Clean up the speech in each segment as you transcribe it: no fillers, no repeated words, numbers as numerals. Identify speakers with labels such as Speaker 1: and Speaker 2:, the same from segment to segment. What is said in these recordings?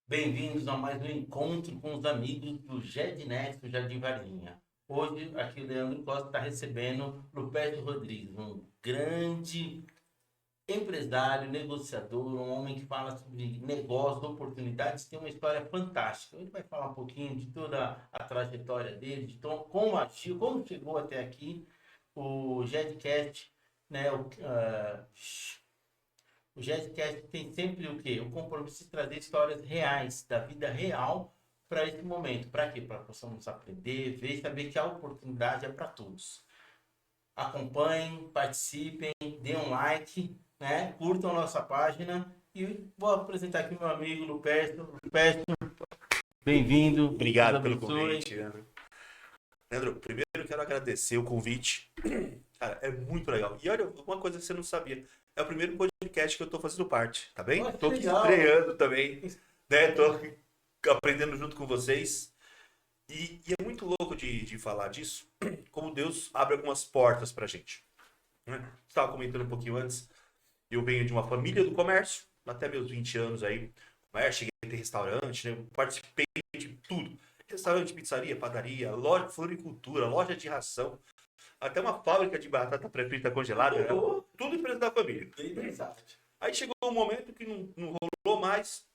Speaker 1: Bem-vindos a mais um encontro com os amigos do GEDNET do Jardim Varginha. Hoje, aqui o Leandro Costa está recebendo Lupércio Rodrigues, um grande empresário, negociador, um homem que fala sobre negócios, oportunidades, tem uma história fantástica. Ele vai falar um pouquinho de toda a trajetória dele, como agiu, como chegou até aqui. O GEDCast, né, o Jazzycast tem sempre o quê? O compromisso de trazer histórias reais, da vida real, para esse momento. Para quê? Para que possamos aprender, ver e saber que a oportunidade é para todos. Acompanhem, participem, dêem um like, né? Curtam a nossa página. E vou apresentar aqui meu amigo Lupercio. Lupercio, bem-vindo. Deus
Speaker 2: Obrigado pelo
Speaker 1: abençoe.
Speaker 2: convite, Leandro. Leandro, primeiro eu quero agradecer o convite. Cara, é muito legal. E olha, uma coisa que você não sabia. É o primeiro podcast que eu tô fazendo parte, tá bem?
Speaker 1: Olha que
Speaker 2: Tô aqui
Speaker 1: legal.
Speaker 2: estreando também, né? Tô aqui aprendendo junto com vocês. E é muito louco de falar disso, como Deus abre algumas portas pra gente, né? Você estava comentando um pouquinho antes, eu venho de uma família do comércio, até meus 20 anos aí, comércio, cheguei a ter restaurante, né? Eu participei de tudo. Restaurante, pizzaria, padaria, loja de floricultura, loja de ração, até uma fábrica de batata pré-frita congelada, né? Tudo empresa da família. Aí chegou um momento que não rolou mais,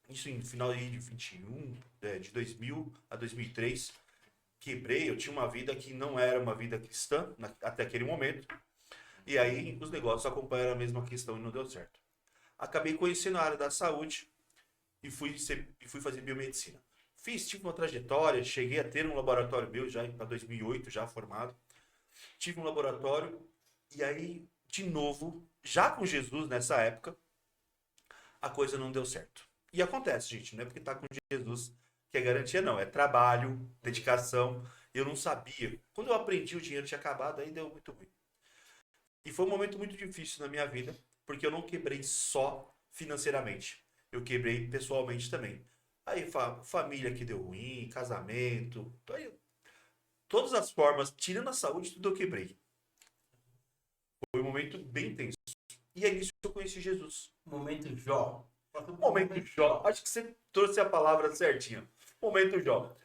Speaker 2: isso em final aí de 21, de 2000 a 2003, quebrei, eu tinha uma vida que não era uma vida cristã até aquele momento, e aí os negócios acompanharam a mesma questão e não deu certo. Acabei conhecendo a área da saúde e fui fazer biomedicina. Tive uma trajetória, cheguei a ter um laboratório meu já em 2008, já formado. Tive um laboratório e aí, de novo, já com Jesus nessa época, a coisa não deu certo. E acontece, gente, não é porque tá com Jesus que é garantia, não. É trabalho, dedicação. Eu não sabia. Quando eu aprendi, o dinheiro tinha acabado, aí deu muito ruim. E foi um momento muito difícil na minha vida, porque eu não quebrei só financeiramente. Eu quebrei pessoalmente também. Aí família que deu ruim, casamento, aí, todas as formas, tirando a saúde, tudo eu quebrei. Foi um momento bem tenso. E é nisso que eu conheci Jesus.
Speaker 1: Momento Jó.
Speaker 2: Momento Jó. Acho que você trouxe a palavra certinha. Momento Jó.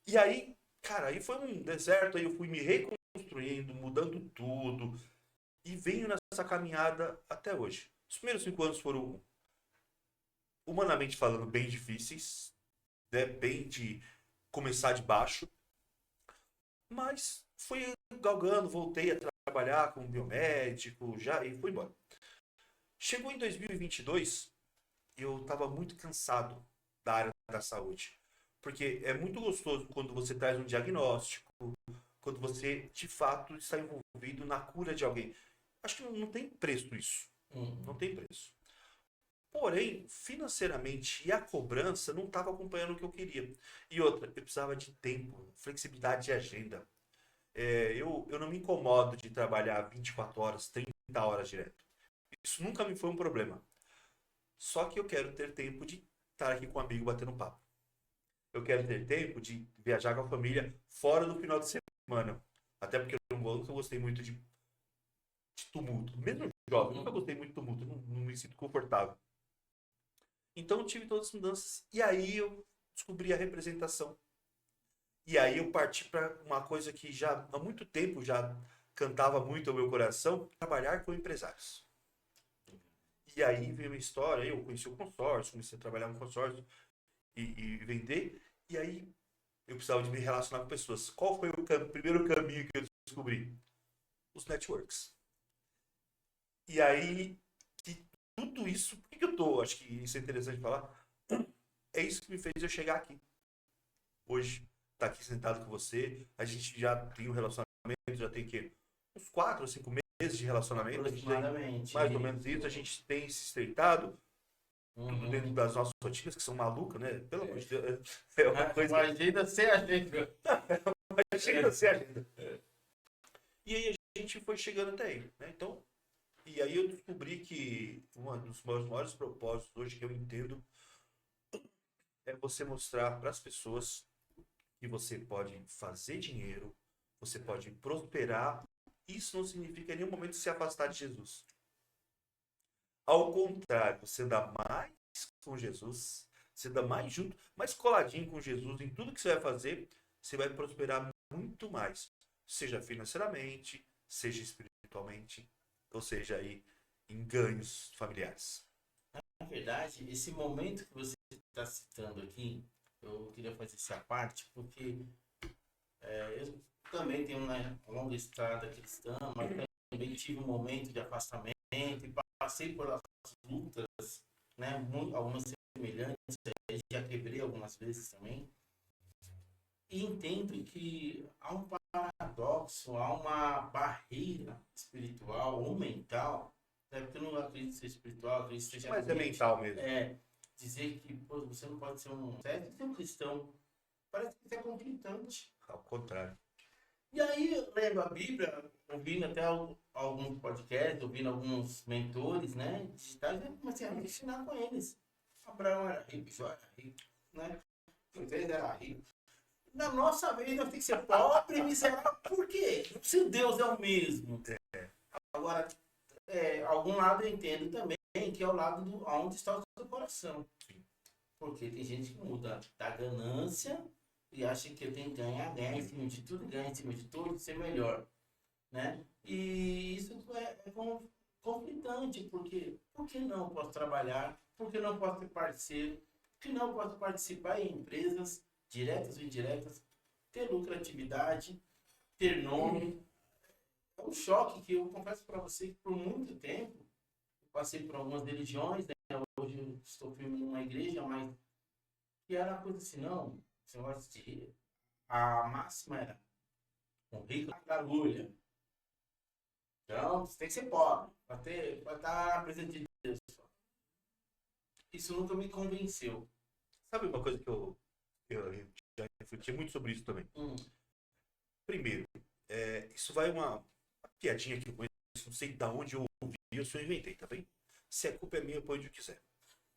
Speaker 2: E aí, cara, aí foi um deserto, aí eu fui me reconstruindo, mudando tudo. E venho nessa caminhada até hoje. Os primeiros 5 anos foram, humanamente falando, bem difíceis, né? Bem de começar de baixo. Mas fui galgando, voltei a trabalhar como biomédico, já e fui embora. Chegou em 2022, eu estava muito cansado da área da saúde. Porque é muito gostoso quando você traz um diagnóstico, quando você de fato está envolvido na cura de alguém. Acho que não tem preço isso. Não tem preço. Porém, financeiramente e a cobrança não estava acompanhando o que eu queria. E outra, eu precisava de tempo, flexibilidade de agenda. Eu não me incomodo de trabalhar 24 horas, 30 horas direto. Isso nunca me foi um problema. Só que eu quero ter tempo de estar aqui com um amigo batendo papo. Eu quero ter tempo de viajar com a família fora do final de semana. Até porque eu nunca gostei muito de tumulto. Mesmo jovem, nunca gostei muito de tumulto. Não me sinto confortável. Então eu tive todas as mudanças. E aí eu descobri a representação. E aí eu parti para uma coisa que já há muito tempo já cantava muito ao meu coração, trabalhar com empresários. E aí veio uma história, eu conheci o consórcio, comecei a trabalhar no consórcio e vender. E aí eu precisava de me relacionar com pessoas. Qual foi o primeiro caminho que eu descobri? Os networks. E aí, que tudo isso, por que eu tô? Acho que isso é interessante falar. É isso que me fez eu chegar aqui. Hoje, tá aqui sentado com você. A gente já tem um relacionamento, já tem que uns 4 ou 5 meses de relacionamento. A gente tem
Speaker 1: Aproximadamente.
Speaker 2: mais ou menos isso. A gente tem se estreitado, tudo dentro
Speaker 1: Uhum.
Speaker 2: das nossas rotinas, que são malucas, né? Pelo amor de Deus. É uma coisa.
Speaker 1: Imagina ser a gente.
Speaker 2: Chega a ser agenda. E aí a gente foi chegando até aí, né? Então, e aí eu descobri que um dos meus maiores propósitos hoje que eu entendo é você mostrar para as pessoas que você pode fazer dinheiro, você pode prosperar. Isso não significa em nenhum momento se afastar de Jesus. Ao contrário, você anda mais com Jesus, você anda mais junto, mais coladinho com Jesus em tudo que você vai fazer, você vai prosperar muito mais. Seja financeiramente, seja espiritualmente, ou seja aí em ganhos familiares.
Speaker 1: Na verdade, esse momento que você está citando aqui, eu queria fazer essa parte, porque eu também tenho uma longa estrada cristã, mas também tive um momento de afastamento e passei por essas lutas, né, algumas semelhantes, já quebrei algumas vezes também, e entendo que há um paradoxo, há uma barreira espiritual ou mental, né, porque eu não acredito ser espiritual, acredito que seja
Speaker 2: Mas é mental mesmo.
Speaker 1: dizer que pô, você não pode ser um cristão, parece que isso é conflitante.
Speaker 2: Ao contrário.
Speaker 1: E aí, lendo a Bíblia, ouvindo até alguns podcasts, ouvindo alguns mentores, né, digitais, eu comecei a me ensinar com eles. Abraão era rico, Jó era rico, né? Moisés era rico. Na nossa vez, nós temos que ser pobre e miserável. Por quê? Se Deus é o mesmo. Agora, algum lado eu entendo também, que é o lado onde está o seu coração. Porque tem gente que muda da ganância e acha que eu tenho que ganhar em cima de tudo, ganhar em cima de tudo, ser melhor, né? E isso é conflitante, porque por que não posso trabalhar? Por que não posso ser parceiro? Por que não posso participar em empresas, diretas ou indiretas, ter lucratividade, ter nome? É um choque que eu confesso para você que por muito tempo eu passei por algumas religiões, né? Hoje eu estou firme numa igreja, mas que era uma coisa assim, não, você gosta de... A máxima era, um rico na garulha. Então, você tem que ser pobre, para estar na presença de Deus. Isso nunca me convenceu.
Speaker 2: Sabe uma coisa que eu já refleti muito sobre isso também? Primeiro, isso vai uma piadinha que eu conheço, não sei de onde eu ouvi, eu só inventei, tá bem? Se a culpa é minha, põe onde eu quiser.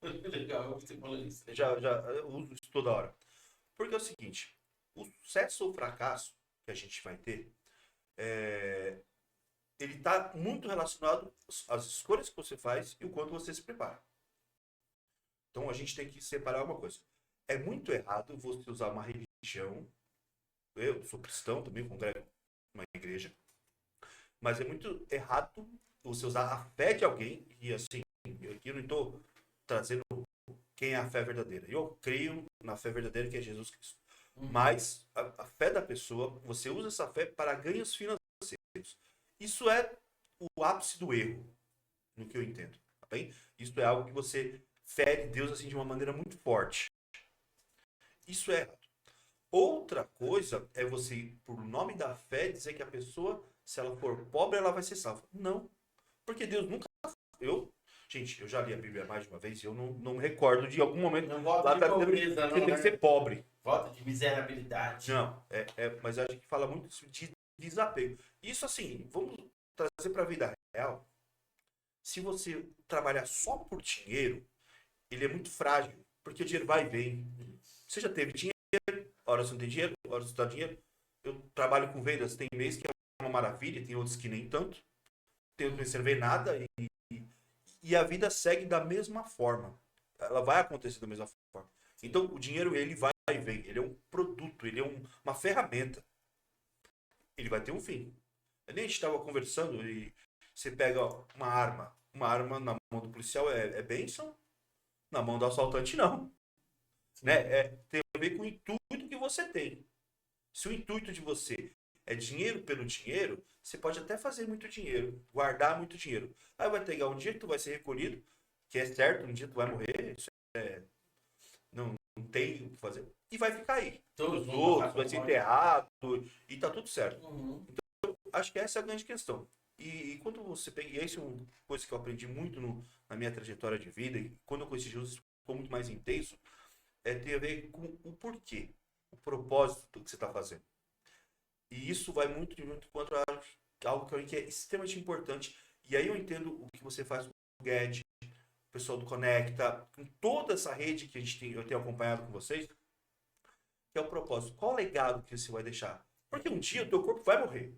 Speaker 1: Legal, você falou isso. Né?
Speaker 2: Já eu uso isso toda hora. Porque é o seguinte, o sucesso ou fracasso que a gente vai ter, ele está muito relacionado às escolhas que você faz e o quanto você se prepara. Então a gente tem que separar uma coisa. É muito errado você usar uma religião, eu sou cristão também, congrego uma igreja, mas é muito errado você usar a fé de alguém, e assim, aqui eu não estou trazendo quem é a fé verdadeira. Eu creio na fé verdadeira que é Jesus Cristo. Mas a fé da pessoa, você usa essa fé para ganhos financeiros. Isso é o ápice do erro, no que eu entendo. Tá bem? Isso é algo que você fere Deus assim de uma maneira muito forte. Isso é errado. Outra coisa é você, por nome da fé, dizer que a pessoa, se ela for pobre, ela vai ser salva. Não. Porque Deus nunca... Gente, eu já li a Bíblia mais de uma vez e eu não me recordo de algum momento...
Speaker 1: Não volta de pobreza,
Speaker 2: você tem que ser pobre.
Speaker 1: Volta de miserabilidade.
Speaker 2: Não, mas a gente fala muito de desapego. Isso assim, vamos trazer para a vida real. Se você trabalhar só por dinheiro, ele é muito frágil, porque o dinheiro vai e vem. Você já teve dinheiro, hora você não tem dinheiro, hora você dá dinheiro. Eu trabalho com vendas, tem mês que é uma maravilha, tem outros que nem tanto. Tem outros que não vê nada e a vida segue da mesma forma. Ela vai acontecer da mesma forma. Então, o dinheiro, ele vai e vem. Ele é um produto, ele é uma ferramenta. Ele vai ter um fim. A gente estava conversando e você pega uma arma. Uma arma na mão do policial é bênção, na mão do assaltante não. Né? Tem a ver com o intuito que você tem. Se o intuito de você é dinheiro pelo dinheiro, você pode até fazer muito dinheiro, guardar muito dinheiro. Aí vai pegar um dia que tu vai ser recolhido, que é certo, um dia tu vai morrer, isso não tem o que fazer, e vai ficar aí. Os outros, vai ser enterrado, e tá tudo certo. Então, acho que essa é a grande questão. E quando você pega, e isso é uma coisa que eu aprendi muito na minha trajetória de vida, e quando eu conheci Jesus ficou muito mais intenso, tem a ver com o porquê, o propósito do que você está fazendo. E isso vai muito quanto a algo que é extremamente importante. E aí eu entendo o que você faz com o Guedes, o pessoal do Conecta, com toda essa rede que eu tenho acompanhado com vocês, que é o propósito. Qual o legado que você vai deixar? Porque um dia o teu corpo vai morrer.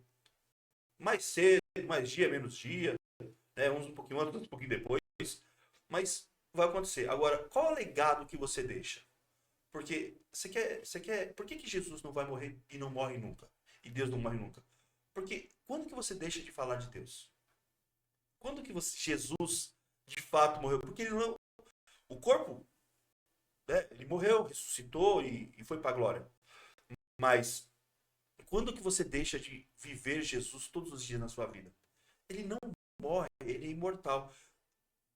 Speaker 2: Mais cedo, mais dia, menos dia, né? Uns um pouquinho antes, outros um pouquinho depois. Mas vai acontecer. Agora, qual é o legado que você deixa? Porque por que Jesus não vai morrer e não morre nunca? E Deus não morre nunca? Porque quando que você deixa de falar de Deus? Quando que Jesus de fato morreu? Porque ele não, o corpo, né, ele morreu, ressuscitou e foi para a glória. Mas quando que você deixa de viver Jesus todos os dias na sua vida? Ele não morre, ele é imortal.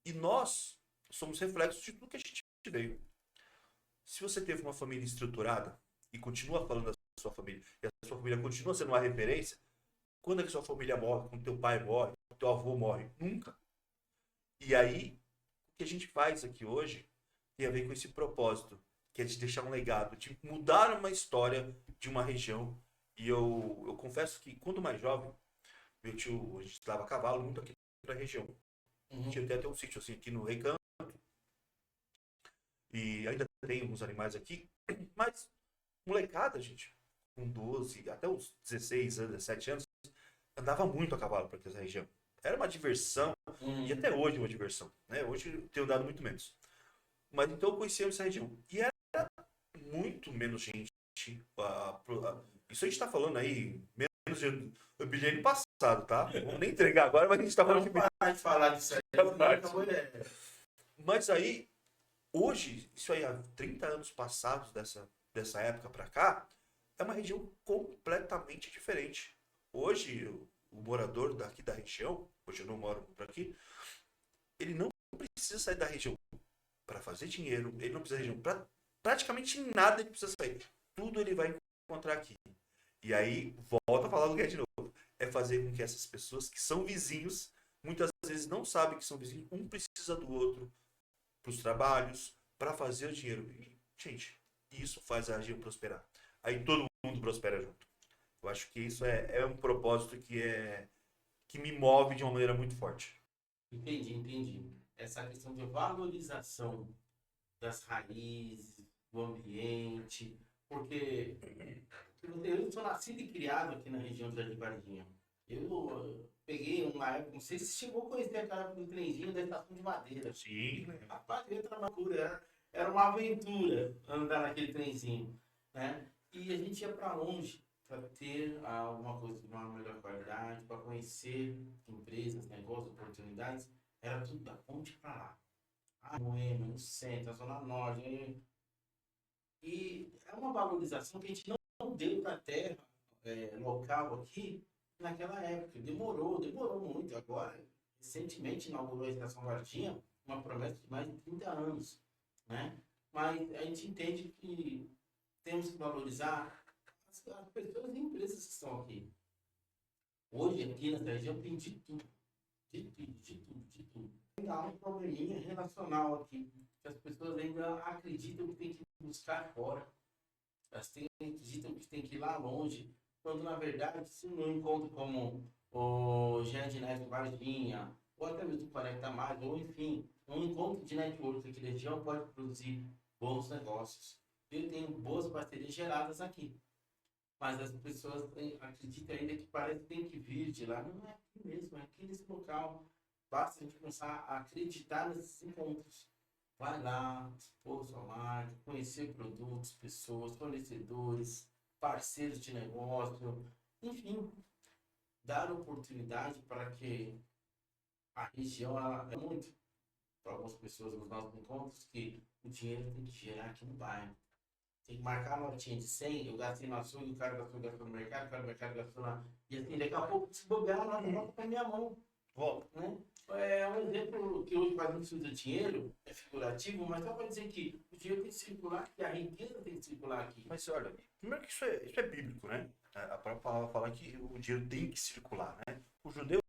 Speaker 2: E nós somos reflexos de tudo que a gente veio. Se você teve uma família estruturada e continua falando da sua família, e a sua família continua sendo uma referência, quando é que sua família morre? Quando teu pai morre? Quando teu avô morre? Nunca. E aí, o que a gente faz aqui hoje tem a ver com esse propósito, que é de deixar um legado, de mudar uma história de uma região. E eu confesso que, quando mais jovem, meu tio, a gente dava cavalo muito aqui na região. Tinha até um sítio assim aqui no Recanto. E ainda tem alguns animais aqui. Mas, molecada, gente, com 12, até os 16 anos, 17 anos, andava muito a cavalo para essa região. Era uma diversão, e até hoje é uma diversão. Né? Hoje eu tenho dado muito menos. Mas então eu conhecia essa região. E era muito menos gente. Isso a gente está falando aí, menos de bilhete passado, tá? Vamos nem entregar agora, mas a gente está falando
Speaker 1: Não para de falar disso aí.
Speaker 2: Mas aí, hoje, isso aí há 30 anos passados dessa época para cá, é uma região completamente diferente. Hoje, o morador daqui da região, hoje eu não moro por aqui, ele não precisa sair da região para fazer dinheiro, ele não precisa da região para praticamente nada, ele precisa sair. Tudo ele vai encontrar aqui. E aí, volta a falar do que é de novo. É fazer com que essas pessoas que são vizinhos, muitas vezes não sabem que são vizinhos, um precisa do outro para os trabalhos, para fazer o dinheiro. E, gente, isso faz a região prosperar. Aí todo mundo prospera junto. Eu acho que isso é um propósito que me move de uma maneira muito forte.
Speaker 1: Entendi. Essa questão de valorização das raízes, do ambiente, porque eu sou nascido e criado aqui na região de Varginha. Eu peguei uma época, não sei se chegou a conhecer aquela época do trenzinho da estação de madeira.
Speaker 2: Sim.
Speaker 1: Rapaz, eu era uma loucura, era uma aventura andar naquele trenzinho, né? E a gente ia para longe para ter alguma coisa de uma melhor qualidade, para conhecer empresas, negócios, oportunidades. Era tudo da ponte para lá. Moema, no centro, a Zona Norte. E é uma valorização que a gente não deu para a terra local aqui naquela época. Demorou muito. Agora, recentemente inaugurou a Estação Varginha, uma promessa de mais de 30 anos. Né? Mas a gente entende que temos que valorizar as pessoas e empresas que estão aqui. Hoje, aqui nessa região, tem de tudo. De tudo. Ainda há um probleminha relacional aqui, que as pessoas ainda acreditam que tem que buscar fora. Elas acreditam que tem que ir lá longe, quando na verdade, se não encontro como o Jardim Neto Varginha, ou até mesmo o 40 Mais, ou enfim, um encontro de network aqui da região pode produzir bons negócios. Eu tenho boas parcerias geradas aqui. Mas as pessoas acreditam ainda que parece que tem que vir de lá. Não é aqui mesmo, é aqui nesse local. Basta a gente começar a acreditar nesses encontros. Vai lá, expor sua marca, conhecer produtos, pessoas, fornecedores, parceiros de negócio, enfim, dar oportunidade para que a região ela, é muito para algumas pessoas nos nossos encontros que o dinheiro tem que gerar aqui no bairro. Tem que marcar a notinha de 100, eu gastei no açougue, o cara gastou no mercado, o cara do mercado gastou na... E assim, daqui a pouco, se bobear, ela volta para minha mão. Volta, né? É um exemplo que hoje faz muito uso dinheiro, é figurativo, mas só para dizer que o dinheiro tem que circular, que a riqueza tem que circular aqui.
Speaker 2: Mas olha, primeiro que isso é bíblico, né? A própria palavra fala que o dinheiro tem que circular, né? O judeu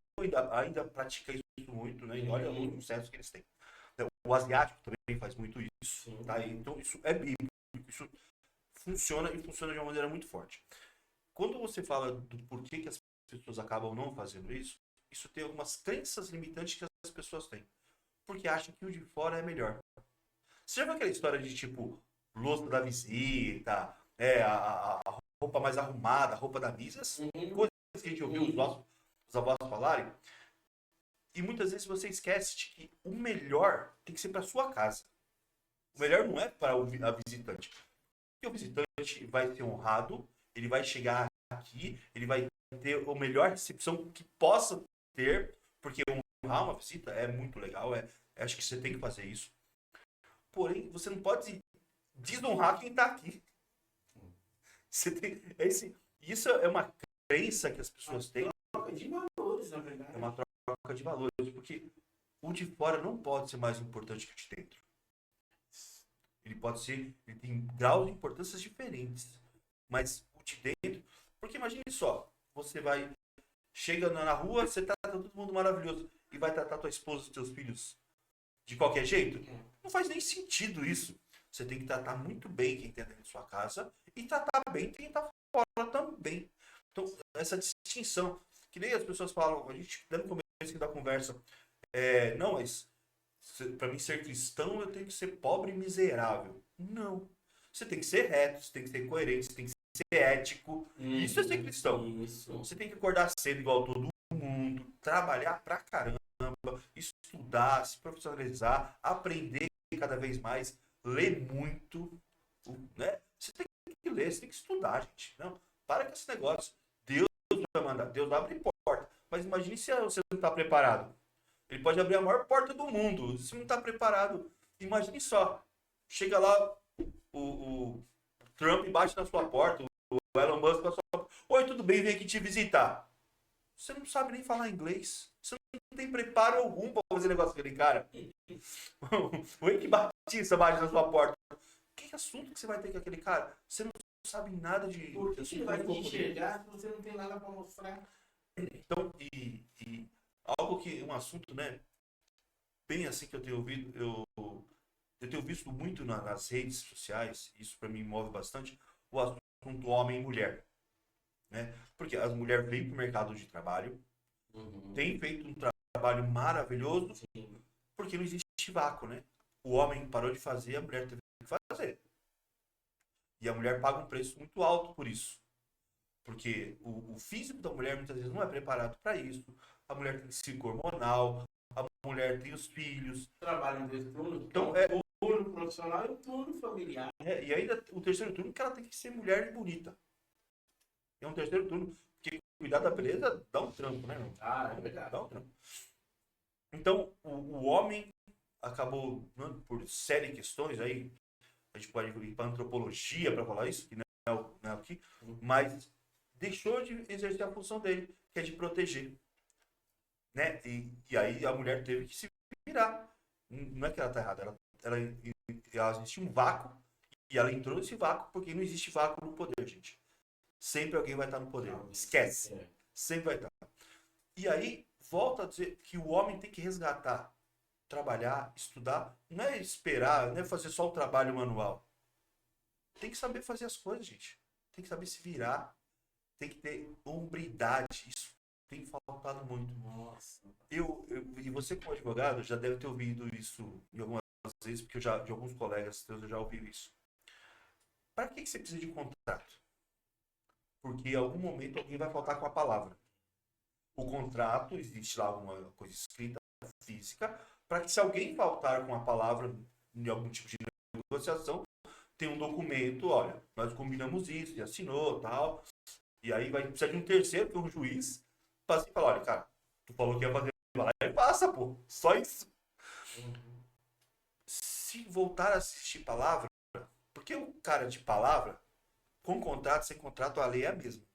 Speaker 2: ainda pratica isso muito, né? E olha o sucesso que eles têm. O asiático também faz muito isso, tá? Então isso é bíblico, isso funciona e funciona de uma maneira muito forte. Quando você fala do porquê que as pessoas acabam não fazendo isso, isso tem algumas crenças limitantes que as pessoas têm. Porque acham que o de fora é melhor. Você já viu aquela história de tipo, louça da visita, a roupa mais arrumada, a roupa da missa? Coisas que a gente ouviu os avós falarem. E muitas vezes você esquece de que o melhor tem que ser para sua casa. O melhor não é para a visitante. Porque o visitante vai ser honrado, ele vai chegar aqui, ele vai ter a melhor recepção que possa ter, porque honrar uma visita é muito legal, acho que você tem que fazer isso. Porém, você não pode desonrar quem está aqui. Você tem, isso é uma crença que as pessoas têm.
Speaker 1: Troca de valores, na verdade.
Speaker 2: É uma troca de valores, porque o de fora não pode ser mais importante que o de dentro. Ele tem graus de importâncias diferentes. Mas o de dentro, porque imagine só, chega na rua, você trata todo mundo maravilhoso e vai tratar tua esposa e teus filhos de qualquer jeito? Não faz nem sentido isso. Você tem que tratar muito bem quem está dentro da sua casa e tratar bem quem está fora também. Então, essa distinção, que nem as pessoas falam, a gente, no começo da conversa, não, mas para mim ser cristão eu tenho que ser pobre e miserável. Não. Você tem que ser reto, você tem que ser coerente, você tem que ser ético. Isso é ser cristão.
Speaker 1: Isso.
Speaker 2: Você tem que acordar cedo igual todo mundo, trabalhar pra caramba, estudar, se profissionalizar, aprender cada vez mais, ler muito, né? Você tem que ler, você tem que estudar, gente. Não, para com esse negócio. Deus vai mandar, Deus abre porta. Mas imagine se você não está preparado. Ele pode abrir a maior porta do mundo. Se não está preparado, imagine só. Chega lá, o Trump bate na sua porta, o Elon Musk na sua porta. Oi, tudo bem? Vem aqui te visitar. Você não sabe nem falar inglês. Você não tem preparo algum para fazer negócio com aquele cara. O Henrique Batista bate na sua porta. Que assunto que você vai ter com aquele cara? Você não sabe nada de...
Speaker 1: Por que ele vai te enxergar se você não tem nada para mostrar?
Speaker 2: Então, algo que... Um assunto, né? Bem assim que eu tenho ouvido... Eu tenho visto muito nas redes sociais, isso para mim move bastante, o assunto homem e mulher. Né? Porque as mulheres vêm para o mercado de trabalho, têm feito um trabalho maravilhoso,
Speaker 1: Sim.
Speaker 2: porque não existe vácuo, né? O homem parou de fazer, a mulher teve que fazer. E a mulher paga um preço muito alto por isso. Porque o físico da mulher muitas vezes não é preparado para isso. A mulher tem ciclo hormonal, a mulher tem os filhos.
Speaker 1: Trabalha em 2 turnos.
Speaker 2: Então,
Speaker 1: o turno profissional e o turno familiar.
Speaker 2: E ainda o terceiro turno que ela tem que ser mulher e bonita. É um terceiro turno, porque cuidar da beleza dá um trampo, né?
Speaker 1: É verdade.
Speaker 2: Dá um trampo. Então, o homem acabou, por série de questões, aí a gente pode ir para antropologia para falar isso, que não é o que, mas deixou de exercer a função dele, que é de proteger. Né? E aí a mulher teve que se virar. Não é que ela está errada, ela existia um vácuo e ela entrou nesse vácuo porque não existe vácuo no poder, gente. Sempre alguém vai estar no poder. Esquece. Sempre vai estar. E aí, volta a dizer que o homem tem que resgatar, trabalhar, estudar. Não é esperar, não é fazer só o trabalho manual. Tem que saber fazer as coisas, gente. Tem que saber se virar. Tem que ter hombridade. Isso tem faltado muito.
Speaker 1: Nossa.
Speaker 2: E você como advogado já deve ter ouvido isso em algumas vezes, porque de alguns colegas teus eu já ouvi isso. Para que você precisa de um contrato? Porque em algum momento alguém vai faltar com a palavra. O contrato, existe lá alguma coisa escrita, física, para que se alguém faltar com a palavra em algum tipo de negociação, tem um documento, olha, nós combinamos isso, e assinou, tal. E aí vai precisar de um terceiro, que é um juiz, para assim falar, olha, cara, tu falou que ia fazer, vai lá e passa, pô. Só isso. Se voltar a assistir palavra, porque o cara de palavra, com contrato, sem contrato, a lei é a mesma.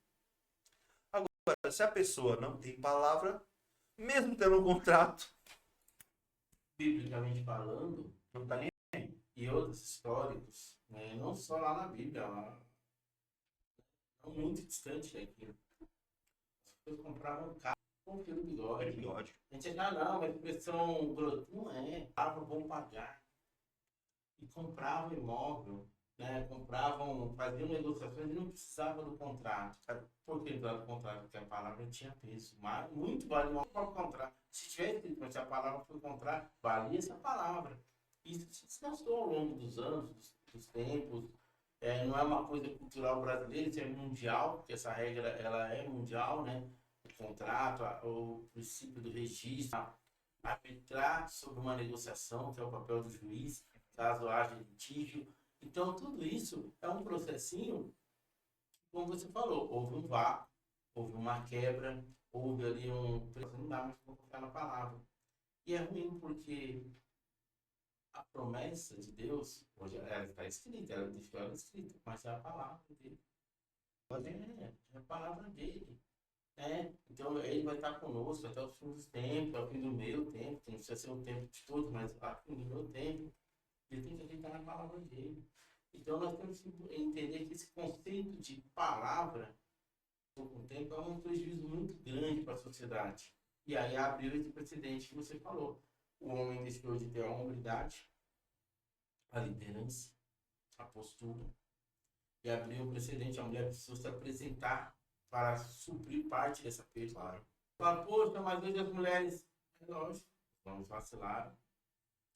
Speaker 2: Agora, se a pessoa não tem palavra, mesmo tendo um contrato,
Speaker 1: Biblicamente falando,
Speaker 2: não tá nem aí.
Speaker 1: e outros históricos, né, não só lá na Bíblia, lá, não muito distante daquilo. As pessoas compravam carro com fio do bigode. A gente achava, não, mas expressão grossa. Não é, pagavam bom pagar. E compravam imóvel, né? Faziam negociações e não precisavam do contrato. Por que não precisava do contrato? Porque a palavra tinha peso. Mas muito valia o próprio contrato. Se tivesse, se a palavra foi contrato, valia essa palavra. Isso se desgastou ao longo dos anos, dos tempos. Não é uma coisa cultural brasileira, isso é mundial, porque essa regra ela é mundial, né? O contrato, o princípio do registro. arbitrar sobre uma negociação, que é o papel do juiz, caso haja litígio. Então, tudo isso é um processinho, como você falou, houve um vácuo, houve uma quebra, houve ali um... Não dá mais para colocar na palavra. E é ruim porque a promessa de Deus, hoje ela está escrita, ela deixou ela escrita, mas é a palavra dele. É a palavra dele. Então ele vai estar conosco até o fim dos tempos, ao fim do meu tempo, que não precisa ser o tempo de todos, mas ao fim do meu tempo, ele tem que acreditar na palavra dele. Então nós temos que entender que esse conceito de palavra, com o tempo, é um prejuízo muito grande para a sociedade. E aí abriu esse precedente que você falou. O homem deixou de ter a hombridade, a liderança, a postura, e abriu um precedente. A mulher precisou se apresentar para suprir parte dessa perda.
Speaker 2: Claro.
Speaker 1: Fala, poxa, mas hoje as mulheres, é lógico, vamos vacilar,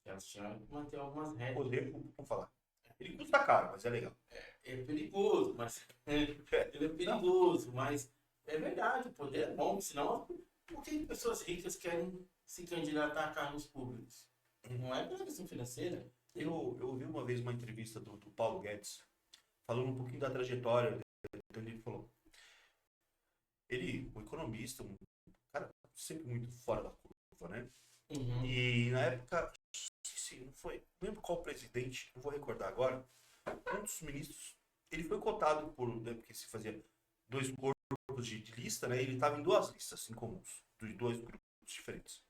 Speaker 1: elas tinham que manter algumas regras.
Speaker 2: Poder, vamos falar. Ele custa caro, mas é legal.
Speaker 1: É perigoso, mas ele é perigoso, mas é verdade, o poder é bom, senão por que pessoas ricas querem se candidatar a cargos públicos? Não é pela questão financeira.
Speaker 2: Eu ouvi uma vez uma entrevista do Paulo Guedes, falando um pouquinho da trajetória dele. Então ele falou, o economista, um cara sempre muito fora da curva, né?
Speaker 1: Uhum.
Speaker 2: E na época, não foi, não lembro qual presidente, não vou recordar agora, um dos ministros, ele foi cotado né, porque se fazia 2 corpos de lista, né? Ele estava em 2 listas incomuns, de 2 grupos diferentes.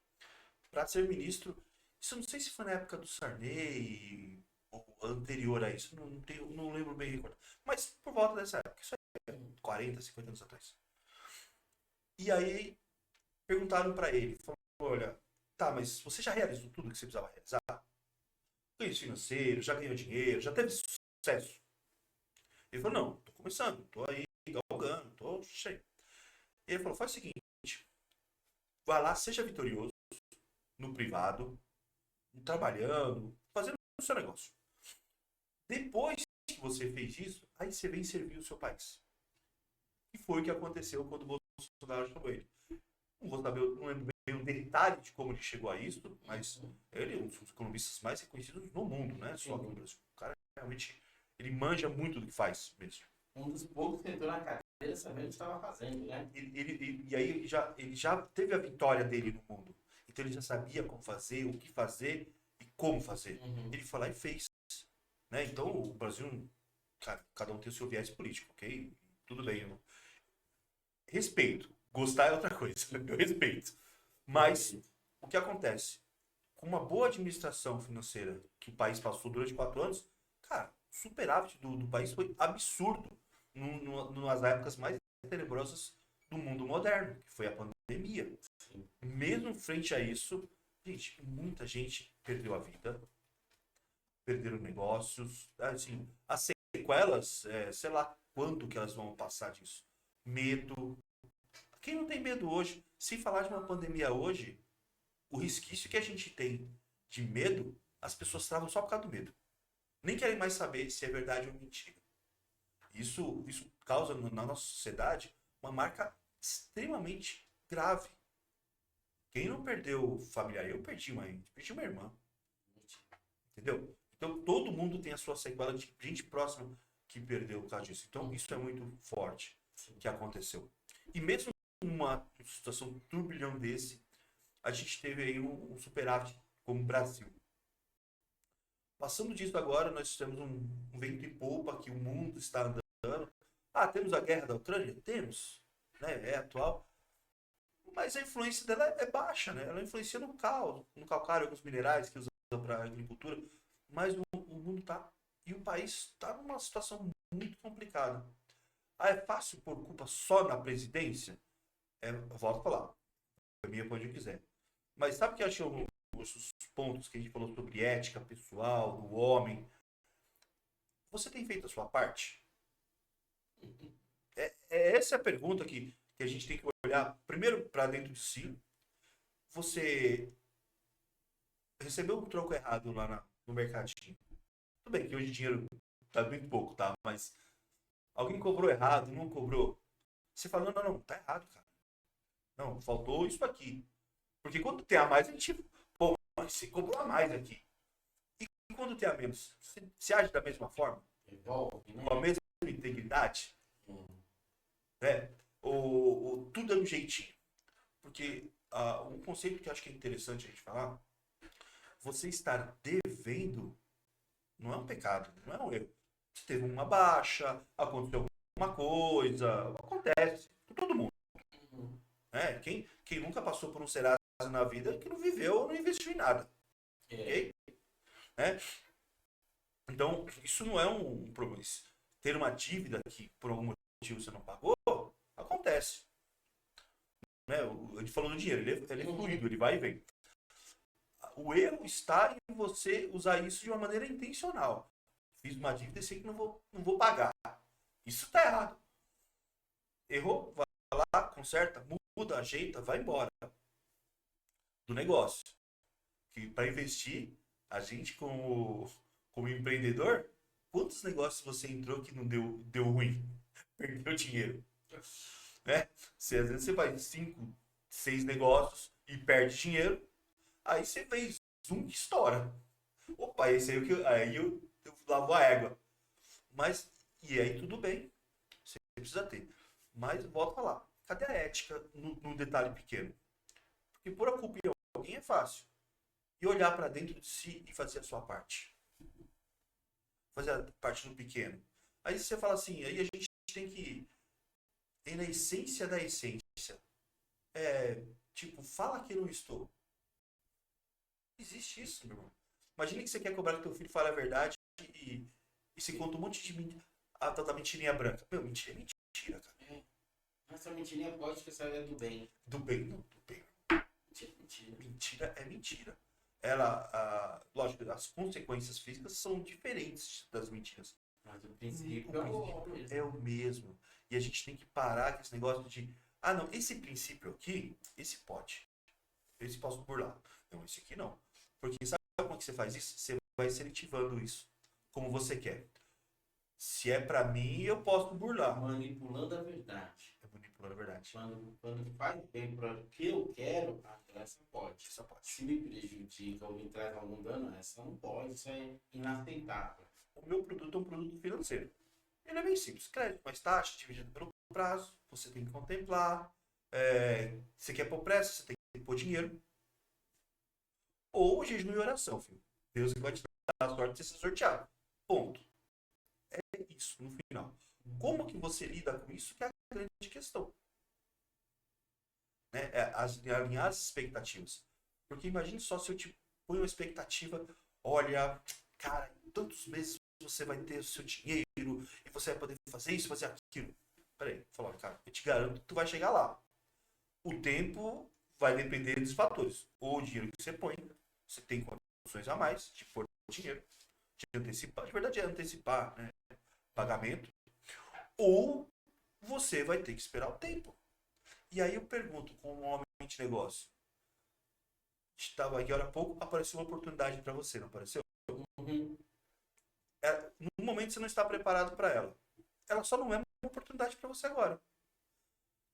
Speaker 2: Para ser ministro, isso eu não sei se foi na época do Sarney ou anterior a isso, não lembro bem recordar. Mas por volta dessa época, isso é 40, 50 anos atrás. E aí perguntaram para ele, falou, olha, tá, mas você já realizou tudo que você precisava realizar? Ganhos financeiros, já ganhou dinheiro, já teve sucesso? Ele falou, não, tô começando, tô aí galgando, tô cheio. Ele falou, faz o seguinte, vai lá, seja vitorioso no privado, trabalhando, fazendo o seu negócio. Depois que você fez isso, aí você vem servir o seu país. E foi o que aconteceu quando o Bolsonaro chamou ele. Não vou saber, não lembro bem o detalhe de como ele chegou a isso, mas ele é um dos economistas mais reconhecidos no mundo, né? Só aqui no Brasil. O cara realmente, ele manja muito do que faz mesmo.
Speaker 1: Um dos poucos que entrou na carreira sabendo o que estava fazendo, né?
Speaker 2: E aí ele já teve a vitória dele no mundo. Então ele já sabia como fazer, o que fazer e como fazer.
Speaker 1: Uhum.
Speaker 2: Ele foi lá e fez. Né? Então o Brasil, cara, cada um tem o seu viés político, ok? Tudo bem. Respeito. Gostar é outra coisa. Eu respeito. Mas o que acontece? Com uma boa administração financeira que o país passou durante 4 anos, cara, o superávit do país foi absurdo nas épocas mais tenebrosas do mundo moderno, que foi a pandemia. Mesmo frente a isso, gente, muita gente perdeu a vida, perderam negócios, assim, as sequelas, sei lá quanto que elas vão passar disso. Medo. Quem não tem medo hoje? Se falar de uma pandemia hoje, o resquício que a gente tem de medo, as pessoas travam só por causa do medo. Nem querem mais saber se é verdade ou mentira. Isso causa na nossa sociedade uma marca extremamente grave. Quem não perdeu familiar? Eu perdi uma irmã. Entendeu? Então todo mundo tem a sua sequela de gente próxima que perdeu por causa disso. Então isso é muito forte que aconteceu. E mesmo numa situação de turbilhão desse, a gente teve aí um superávit como o Brasil. Passando disso agora, nós temos um vento e popa que o mundo está andando. Temos a guerra da Ucrânia? Temos. Né? É atual. Mas a influência dela é baixa, né? Ela influencia no calcário, alguns minerais que usam para agricultura. Mas o mundo está... E o país está numa situação muito complicada. É fácil pôr culpa só na presidência? Eu volto a falar. A minha pode quiser. Mas sabe o que eu acho os pontos que a gente falou sobre ética pessoal, do homem? Você tem feito a sua parte? Essa é a pergunta que a gente tem que olhar primeiro para dentro de si. Você recebeu um troco errado lá no mercadinho. Tudo bem que hoje o dinheiro tá muito pouco, tá? Mas alguém cobrou errado, não cobrou. Você fala, não, tá errado, cara. Não, faltou isso aqui. Porque quando tem a mais, a gente, pô, mas você cobrou a mais aqui. E quando tem a menos, você age da mesma forma?
Speaker 1: Evolve, né?
Speaker 2: Com a mesma integridade?
Speaker 1: Hum.
Speaker 2: Né? Tudo é um jeitinho. Porque um conceito que eu acho que é interessante a gente falar, você estar devendo não é um pecado, não é um erro. Você teve uma baixa, aconteceu alguma coisa, acontece com todo mundo.
Speaker 1: Uhum.
Speaker 2: Né? Quem nunca passou por um Serasa na vida é que não viveu ou não investiu em nada.
Speaker 1: É.
Speaker 2: Ok? Né? Então, isso não é um problema. Ter uma dívida que por algum motivo você não pagou, acontece. Né? A gente falou do dinheiro, ele é fluido, ele vai e vem. O erro está em você usar isso de uma maneira intencional. Fiz uma dívida e sei que não vou pagar. Isso está errado. Errou, vai lá, conserta, muda, ajeita, vai embora do negócio. Que para investir, a gente como empreendedor, quantos negócios você entrou que não deu ruim? Perdeu dinheiro. Né? Às vezes você faz 5, 6 negócios e perde dinheiro, aí você fez um que estoura. Opa, esse aí eu lavo a égua. Mas, e aí tudo bem, você precisa ter. Mas volta lá, cadê a ética no detalhe pequeno? Porque pôr a culpa em alguém é fácil. E olhar para dentro de si e fazer a sua parte. Fazer a parte no pequeno. Aí você fala assim, aí a gente tem que ir na essência da essência. Tipo, fala que eu não estou. Não existe isso, meu irmão. Imagina que você quer cobrar que teu filho fale a verdade e você conta um monte de tal da mentirinha branca. Meu, mentira é mentira, cara.
Speaker 1: É. Essa mentirinha pode que saia do bem.
Speaker 2: Do bem, não, do bem.
Speaker 1: Mentira, mentira.
Speaker 2: Mentira é mentira. Lógico, as consequências físicas são diferentes das mentiras.
Speaker 1: Mas o
Speaker 2: O
Speaker 1: princípio
Speaker 2: princípio é o mesmo. E a gente tem que parar com esse negócio de, não, esse princípio aqui, esse pode. Esse posso burlar. Não, esse aqui não. Porque sabe como é que você faz isso? Você vai seletivando isso, como você quer. Se é pra mim, eu posso burlar.
Speaker 1: manipulando a verdade.
Speaker 2: É manipulando a verdade.
Speaker 1: Quando faz bem para o que eu quero, essa pode.
Speaker 2: Essa pode.
Speaker 1: Se me prejudica ou me traz algum dano, essa não pode. Isso é inaceitável.
Speaker 2: O meu produto é um produto financeiro. Ele é bem simples. Crédito mais taxa, dividido pelo prazo. Você tem que contemplar. Você quer pôr pressa, você tem que pôr dinheiro. Ou jejum e oração, filho. Deus que vai te dar a sorte de ser sorteado. Ponto. É isso, no final. Como que você lida com isso que é a grande questão. Né? Alinhar as expectativas. Porque imagine só se eu te ponho uma expectativa, olha, cara, em tantos meses você vai ter o seu dinheiro e você vai poder fazer isso, fazer aquilo. Peraí, falar, cara, eu te garanto que tu vai chegar lá. O tempo vai depender dos fatores. Ou o dinheiro que você põe, você tem condições a mais de pôr dinheiro, de antecipar, de verdade é antecipar, né? Pagamento, ou você vai ter que esperar o tempo. E aí eu pergunto, como um homem de negócio, estava aqui há pouco, apareceu uma oportunidade para você, não apareceu?
Speaker 1: Uhum.
Speaker 2: No momento você não está preparado para ela. Ela só não é uma oportunidade para você agora.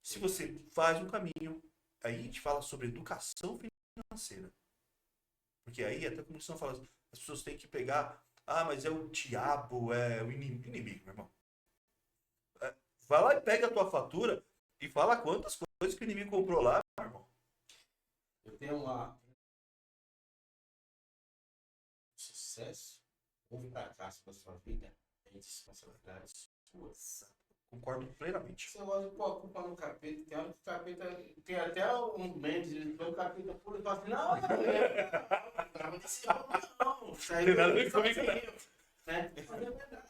Speaker 2: Se você faz um caminho, aí a gente fala sobre educação financeira. Porque aí, até como você fala, as pessoas têm que pegar, mas é o diabo, é o inimigo, meu irmão. Vai lá e pega a tua fatura e fala quantas coisas que o inimigo comprou lá, meu irmão.
Speaker 1: Eu tenho uma sucesso ou fracasso na sua vida é responsabilidade sua.
Speaker 2: Concordo plenamente.
Speaker 1: Você gosta de pôr a culpa no capeta, tem hora que o capeta tem até uns memes, ele põe o capeta puro e fala assim, não, não, desse não, isso aí
Speaker 2: Tem nada a ver
Speaker 1: eu
Speaker 2: comigo,
Speaker 1: fazia, né? Mas é verdade,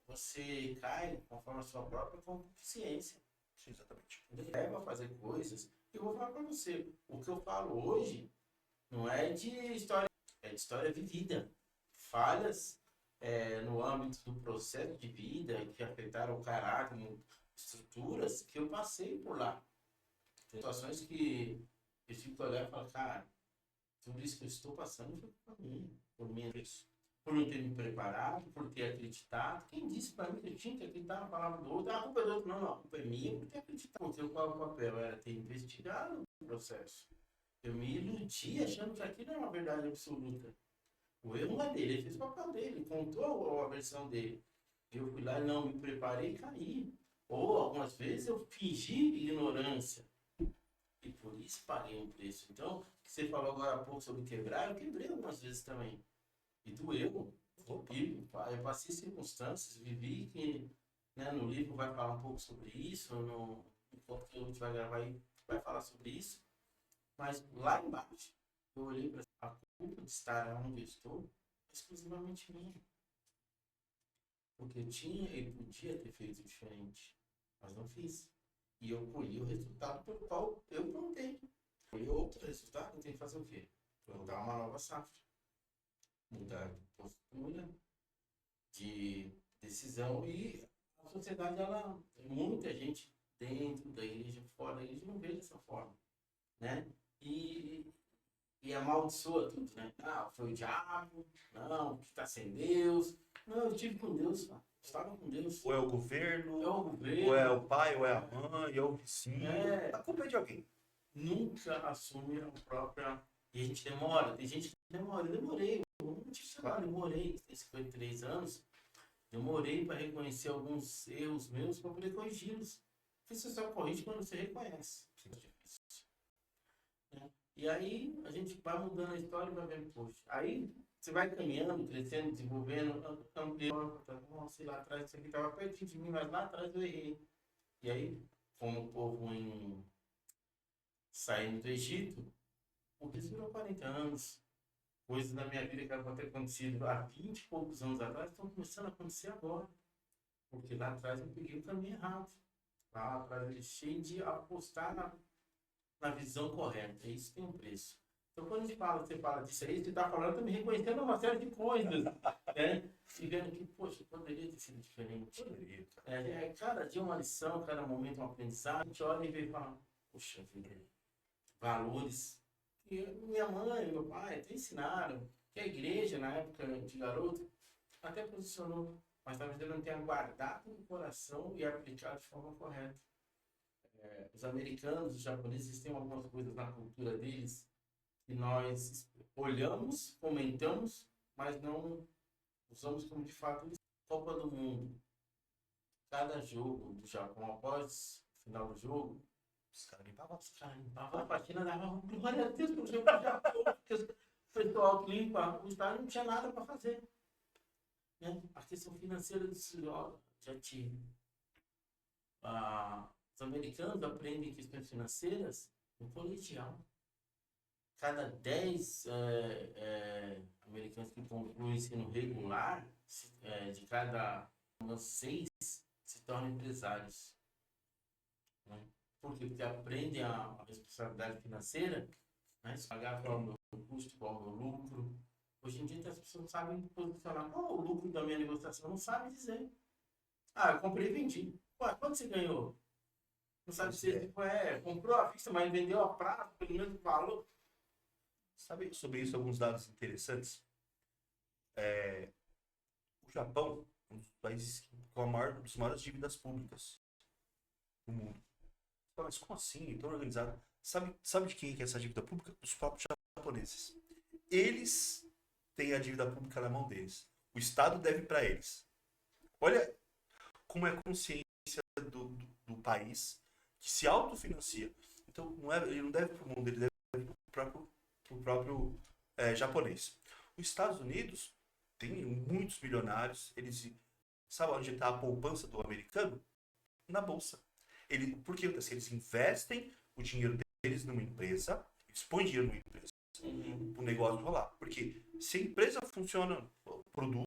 Speaker 1: você cai conforme a sua própria consciência.
Speaker 2: Sim, exatamente.
Speaker 1: Ele leva a fazer coisas. Eu vou falar pra você, o que eu falo hoje não é de história, é de história vivida. Falhas no âmbito do processo de vida que afetaram o caráter, estruturas que eu passei por lá. Tem situações que eu fico olhando e falo, cara, tudo isso que eu estou passando foi por mim, por mim, por não ter me preparado, por ter acreditado. Quem disse para mim que eu tinha que acreditar na palavra do outro? A culpa é do outro. Não, a culpa é minha por ter acreditado. Qual o papel? Era ter investigado o processo. Eu me iludi achando que aquilo era uma verdade absoluta. O erro não é dele, ele fez o papel dele, contou a versão dele. Eu fui lá e não me preparei e caí. Ou algumas vezes eu fingi ignorância. E por isso paguei um preço. Então, o que você falou agora há pouco sobre quebrar, eu quebrei algumas vezes também. E doeu. E eu passei circunstâncias, vivi que, né, no livro vai falar um pouco sobre isso, no que a gente vai gravar aí vai falar sobre isso. Mas lá embaixo, eu olhei para a culpa de estar onde eu estou, é exclusivamente minha. Porque eu tinha e podia ter feito diferente, mas não fiz. E eu colhi o resultado pelo qual eu plantei. Colhi outro resultado, eu tenho que fazer o quê? Plantar uma nova safra. Mudar de postura, de decisão. E a sociedade, ela, muita gente dentro da igreja, fora da igreja, não vê dessa forma, né? E amaldiçoa tudo, né? Ah, foi o diabo, não, que está sem Deus. Não, eu estive com Deus, cara. Estava com Deus.
Speaker 2: Ou é o governo,
Speaker 1: É o governo.
Speaker 2: ou é o pai, ou é a mãe, ou o vizinho.
Speaker 1: É.
Speaker 2: A culpa é de alguém.
Speaker 1: Nunca assume a própria. E a gente demora. Tem gente que demora. Eu demorei. Demorei. Esse foi 3 anos. Demorei para reconhecer alguns erros meus para poder corrigi-los. Porque você só corrige quando você reconhece. É difícil. Né? E aí a gente vai mudando a história e vai vendo, poxa. Aí você vai caminhando, crescendo, desenvolvendo, ampliando. Sei lá atrás, isso aqui estava pertinho de mim, mas lá atrás eu errei. E aí, como o povo saindo do Egito, porque isso durou 40 anos. Coisas na minha vida que eram ter acontecido há 20 e poucos anos atrás estão começando a acontecer agora. Porque lá atrás eu peguei o caminho errado. Lá atrás eu deixei de apostar na visão correta. Isso tem um preço. Então, quando você fala disso aí, você está falando, me reconhecendo uma série de coisas, né? E vendo que, poxa, poderia ter sido diferente. Cada dia uma lição, cada momento um aprendizado. A gente olha e vê e fala, poxa vida, valores que minha mãe e meu pai até ensinaram, que a igreja, na época de garoto, até posicionou, mas talvez eu não tenha guardado no coração e aplicado de forma correta. Os americanos, os japoneses têm algumas coisas na cultura deles que nós olhamos, comentamos, mas não usamos como de fato. Copa do Mundo. Cada jogo do Japão, após o final do jogo,
Speaker 2: Os caras limpavam.
Speaker 1: A partida dava glória a Deus pro jogo do Japão, porque o pessoal que limpa o estádio não tinha nada para fazer. Né? A questão financeira do senhor já tinha. Os americanos aprendem questões financeiras no colegial. Cada 10 americanos que concluem o ensino regular, de cada 6 se tornam empresários. Né? Por quê? Porque aprendem a responsabilidade financeira, né? Pagar qual é o meu custo, qual é o meu lucro. Hoje em dia as pessoas não sabem posicionar qual é o lucro da minha negociação, não sabem dizer. Ah, eu comprei e vendi. Ué, quanto você ganhou? Não sabe dizer, comprou a vista, mas vendeu a prazo, pelo mesmo valor.
Speaker 2: Sabe sobre isso alguns dados interessantes? O Japão é um dos países com uma das maiores dívidas públicas do mundo. Mas como assim? Tão organizado. Sabe de quem é essa dívida pública? Dos próprios japoneses. Eles têm a dívida pública na mão deles. O Estado deve para eles. Olha como é a consciência do país que se autofinancia. Então, ele não deve para o mundo, ele deve para o próprio japonês. Os Estados Unidos tem muitos bilionários. Sabe onde está a poupança do americano? Na bolsa. Porque eles investem o dinheiro deles numa empresa, eles põem dinheiro numa empresa, o negócio rolar. Porque se a empresa funciona, produz,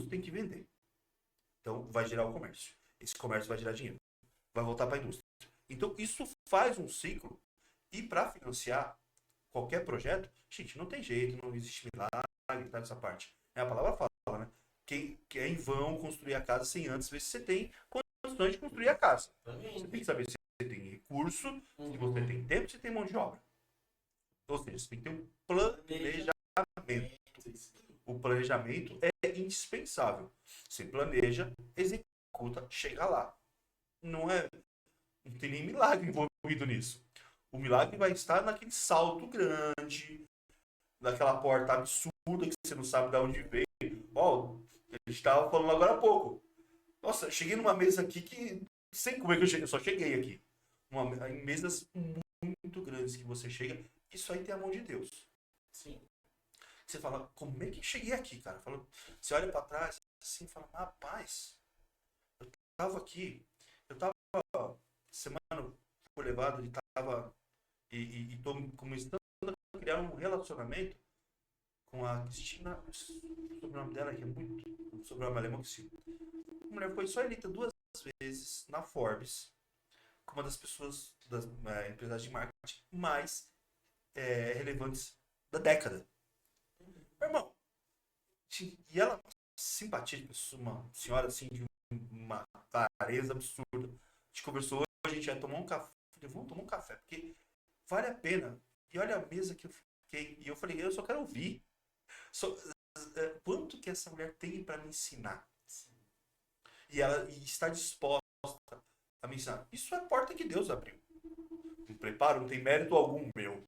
Speaker 2: tem que vender. Então vai gerar o comércio. Esse comércio vai gerar dinheiro. Vai voltar para a indústria. Então isso faz um ciclo. E para financiar qualquer projeto, gente, não tem jeito, não existe milagre, tá nessa parte. A palavra fala, né? Que é em vão construir a casa sem antes ver se você tem condições de construir a casa. Você tem que saber se você tem recurso, se você tem tempo, se você tem mão de obra. Ou seja, você tem que ter um planejamento. O planejamento é indispensável. Você planeja, executa, chega lá. Não tem nem milagre envolvido nisso. O milagre vai estar naquele salto grande, naquela porta absurda que você não sabe de onde veio. Ó, a gente estava falando agora há pouco. Nossa, cheguei numa mesa aqui que... Não sei como é que eu cheguei, eu só cheguei aqui. Em mesas muito grandes que você chega. Isso aí tem a mão de Deus.
Speaker 1: Sim.
Speaker 2: Você fala, como é que cheguei aqui, cara? Você olha pra trás assim e fala, rapaz, eu tava aqui, eu tava semana por levado, ele tava e tô começando a criar um relacionamento com a Cristina, o sobrenome dela que é muito, o sobrenome alemão que se... A mulher foi só eleita 2 vezes na Forbes, como uma das pessoas das empresas de marketing mais relevantes da década. Meu irmão, e ela, simpatia de pessoa, uma senhora assim, de uma clareza absurda. A gente conversou hoje, a gente vai tomar um café. Falei, vamos tomar um café, porque vale a pena. E olha a mesa que eu fiquei. E eu falei, eu só quero ouvir. Quanto que essa mulher tem para me ensinar? E ela está disposta a me ensinar. Isso é a porta que Deus abriu. Não preparo, não tem mérito algum meu.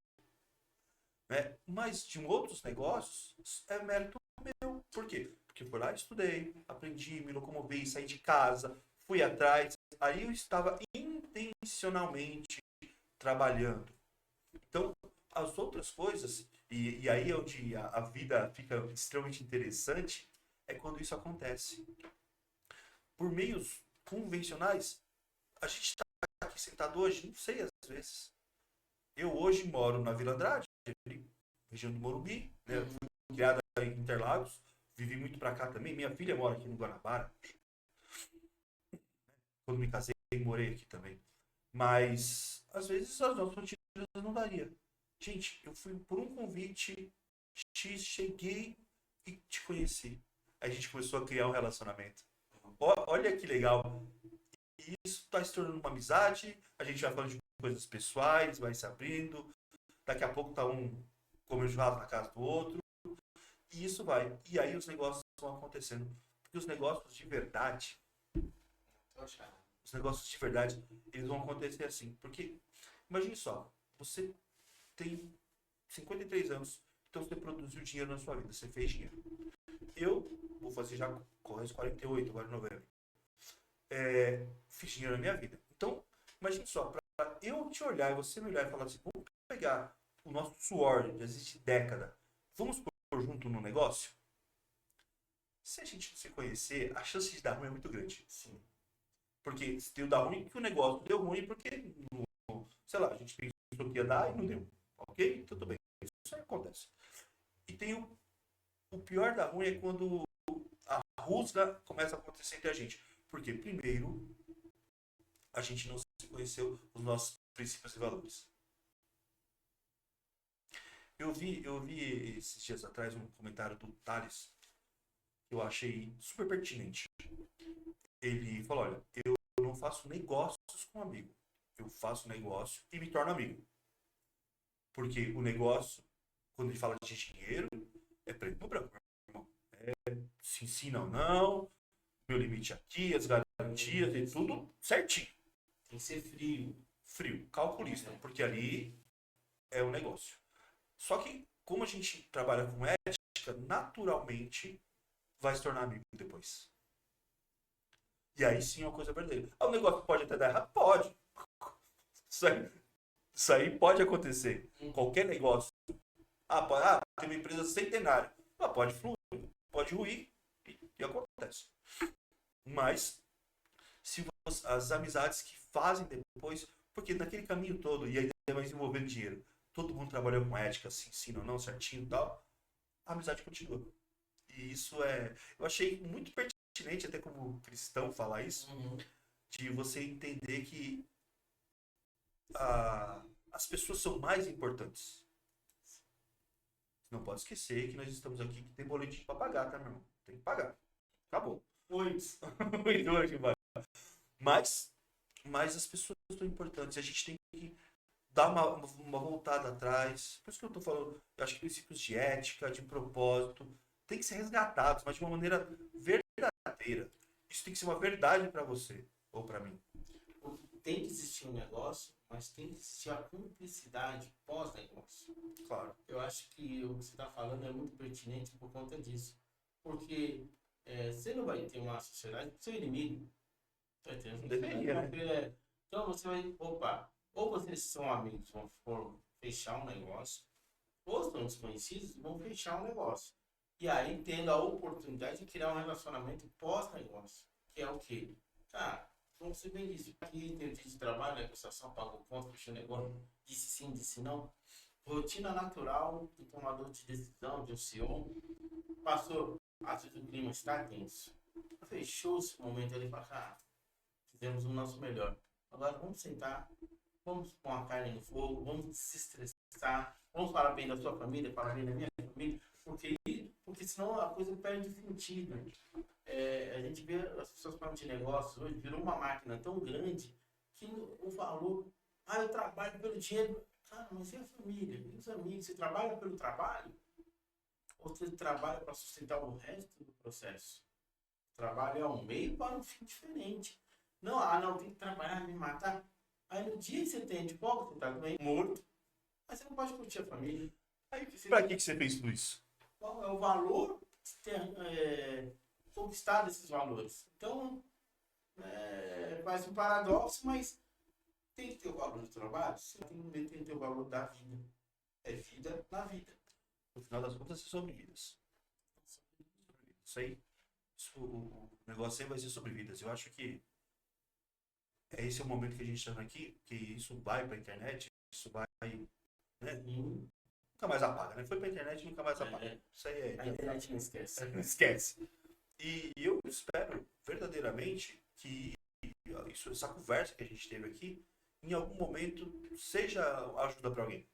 Speaker 2: Né? Mas de outros negócios, é mérito meu. Por quê? Porque fui lá, estudei, aprendi, me locomovei, saí de casa, fui atrás. Aí eu estava intencionalmente trabalhando. Então, as outras coisas, e aí é onde a vida fica extremamente interessante, é quando isso acontece. Por meios convencionais, a gente está aqui sentado hoje, não sei às vezes. Eu hoje moro na Vila Andrade, região do Morumbi, né? Fui criada em Interlagos, vivi muito pra cá também. Minha filha mora aqui no Guanabara. Quando me casei, morei aqui também. Mas, às vezes, as nossas rotinas não daria. Gente, eu fui por um convite, cheguei e te conheci. Aí a gente começou a criar um relacionamento. Olha que legal. E isso está se tornando uma amizade. A gente vai falando de coisas pessoais, vai se abrindo. Daqui a pouco tá um comendo churrasco na casa do outro. E isso vai. E aí os negócios vão acontecendo. Porque os negócios de verdade, eles vão acontecer assim. Porque, imagine só, você tem 53 anos, então você produziu dinheiro na sua vida, você fez dinheiro. Eu vou fazer já corre 48 agora em novembro. Fiz dinheiro na minha vida. Então, imagine só, para eu te olhar e você me olhar e falar assim, vamos pegar o nosso suor, já existe década, vamos pôr junto no negócio? Se a gente não se conhecer, a chance de dar ruim é muito grande.
Speaker 1: Sim.
Speaker 2: Porque se deu dar ruim, que o negócio deu ruim, porque, sei lá, a gente pensou que ia dar e não deu. Ok? Tudo bem. Isso aí acontece. E tem o pior da ruim é quando a rusga começa a acontecer entre a gente. Porque, primeiro, a gente não se conheceu os nossos princípios e valores. Eu vi esses dias atrás um comentário do Thales que eu achei super pertinente. Ele falou, olha, eu não faço negócios com amigo. Eu faço negócio e me torno amigo. Porque o negócio, quando ele fala de dinheiro, é preto no branco, meu irmão. Se ensina ou não, meu limite aqui, as garantias e tudo certinho.
Speaker 1: Tem que ser frio.
Speaker 2: Frio, calculista, porque ali é um negócio. Só que, como a gente trabalha com ética, naturalmente vai se tornar amigo depois. E aí sim é uma coisa verdadeira. O negócio pode até dar errado? Pode. Isso aí pode acontecer. Qualquer negócio. Tem uma empresa centenária. Pode fluir, pode ruir e acontece. Mas, as amizades que fazem depois, porque naquele caminho todo, e ainda mais envolvendo dinheiro, todo mundo trabalhou com ética, se ensina ou não, certinho e tal, a amizade continua. E isso eu achei muito pertinente, até como cristão, falar isso, de você entender que as pessoas são mais importantes. Não pode esquecer que nós estamos aqui, que tem boletim para pagar, tá, meu irmão? Tem que pagar. Acabou. Muitos. Mas as pessoas são importantes. A gente tem que dar uma voltada atrás. Por isso que eu tô falando, eu acho que princípios de ética, de propósito, tem que ser resgatados, mas de uma maneira verdadeira. Isso tem que ser uma verdade para você ou para mim.
Speaker 1: tem que existir um negócio, mas tem que existir a cumplicidade pós-negócio.
Speaker 2: Claro.
Speaker 1: Eu acho que o que você está falando é muito pertinente por conta disso. Porque você não vai ter uma sociedade com seu inimigo. Tá entendendo?
Speaker 2: Deveria, né?
Speaker 1: Então você vai, opa, ou vocês são amigos, vão fechar um negócio, ou são desconhecidos, vão fechar um negócio. E aí tendo a oportunidade de criar um relacionamento pós-negócio, que é o quê? Cara, como você bem disse, aqui tem o dia de trabalho, a negociação, pagou conta, fechou o negócio, disse sim, disse não. Rotina natural do tomador de decisão, de um CEO. Passou, às vezes o clima está tenso. Fechou esse momento ali para cá. Fizemos o nosso melhor. Agora vamos sentar, vamos pôr a carne no fogo, vamos desestressar, vamos falar bem da sua família, falar bem da minha família, porque senão a coisa perde sentido. A gente vê as pessoas falando de negócios hoje, virou uma máquina tão grande que o valor, eu trabalho pelo dinheiro. Cara, mas e a família? E os amigos? Você trabalha pelo trabalho? Ou você trabalha para sustentar o resto do processo? O trabalho é um meio para um fim diferente. Não, tem que trabalhar, me matar. Aí no dia que você tem de folga, você está doente, morto, mas você não pode curtir a família.
Speaker 2: Pra que você fez tudo isso?
Speaker 1: Qual é o valor de ter conquistado esses valores? Então, parece um paradoxo, mas tem que ter o valor do trabalho, sim, tem que ter o valor da vida. É vida na vida.
Speaker 2: No final das contas, é sobre vidas. Isso aí. O negócio sempre vai ser sobre vidas. Eu acho que esse é o momento que a gente está aqui, que isso vai para a internet, isso vai, né? Nunca mais apaga, né? Foi para a internet e nunca mais apaga. Isso aí
Speaker 1: A internet não esquece.
Speaker 2: Não esquece. E eu espero verdadeiramente que essa conversa que a gente teve aqui, em algum momento, seja ajuda para alguém.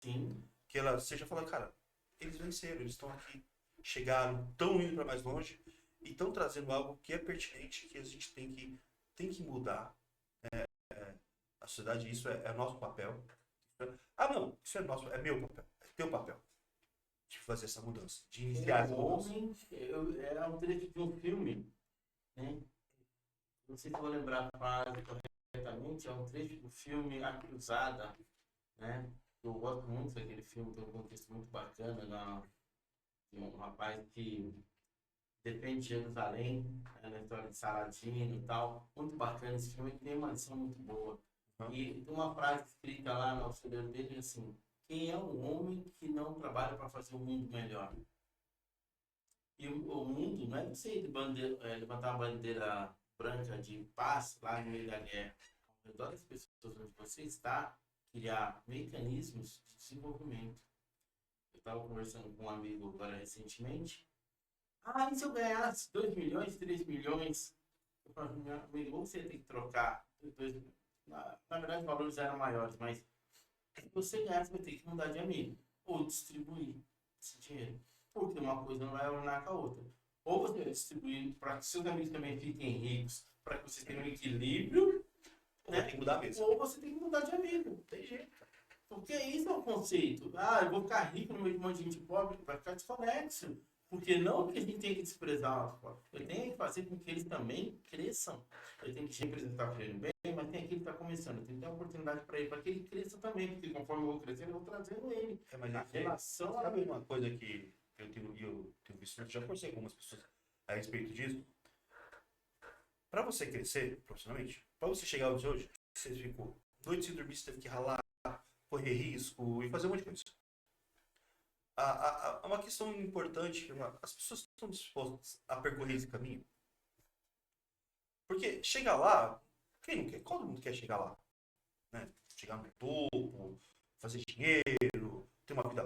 Speaker 1: Sim.
Speaker 2: Que ela seja falando, cara, eles venceram, eles estão aqui, chegaram, estão indo para mais longe e estão trazendo algo que é pertinente, que a gente tem que mudar. A sociedade, isso é nosso papel. Não, isso é nosso, é meu papel, é teu papel. De fazer essa mudança, de iniciar essa mudança.
Speaker 1: É um trecho de um filme, né? Não sei se eu vou lembrar a frase corretamente, é um trecho do filme A Cruzada, né? Eu gosto muito daquele filme, tem um contexto muito bacana, de um rapaz que defende Jerusalém, na história de Saladino e tal. Muito bacana esse filme, tem uma lição muito boa. E tem uma frase escrita lá no auxiliar dele assim: quem é um homem que não trabalha para fazer o mundo melhor? E o mundo não é você levantar uma bandeira branca de paz lá no meio da guerra. Ao redor das pessoas onde você está, criar mecanismos de desenvolvimento. Eu estava conversando com um amigo agora recentemente. E se eu ganhasse 2 milhões, 3 milhões? Eu falei, meu amigo, ou você tem que trocar. Na verdade, os valores eram maiores, mas se você ganhar, você vai ter que mudar de amigo. Ou distribuir esse dinheiro. Porque uma coisa não vai ornar com a outra. Ou você vai distribuir para que seus amigos também fiquem ricos, para que vocês tenham um equilíbrio.
Speaker 2: Ou tem que mudar mesmo.
Speaker 1: Ou você tem que mudar de amigo. Não tem jeito. Porque isso é um conceito. Eu vou ficar rico no meio de um monte de gente pobre, vai ficar desconexo. Porque não que a gente tem que desprezar os pobres. Eu tenho que fazer com que eles também cresçam. Eu tenho que representar o ele bem, mas tem aquele que está começando. Eu tenho que dar oportunidade para ele, para que ele cresça também. Porque conforme eu vou crescendo, eu vou trazendo ele.
Speaker 2: Mas
Speaker 1: a relação...
Speaker 2: Sabe uma coisa que eu tenho visto, já conversei com algumas pessoas a respeito disso? Para você crescer profissionalmente, para você chegar onde hoje, você ficou noite sem dormir, você teve que ralar, correr risco e fazer um monte de coisa. Uma questão importante, as pessoas estão dispostas a percorrer esse caminho? Porque chegar lá, quem não quer? Todo mundo quer chegar lá. Né? Chegar no topo, fazer dinheiro, ter uma vida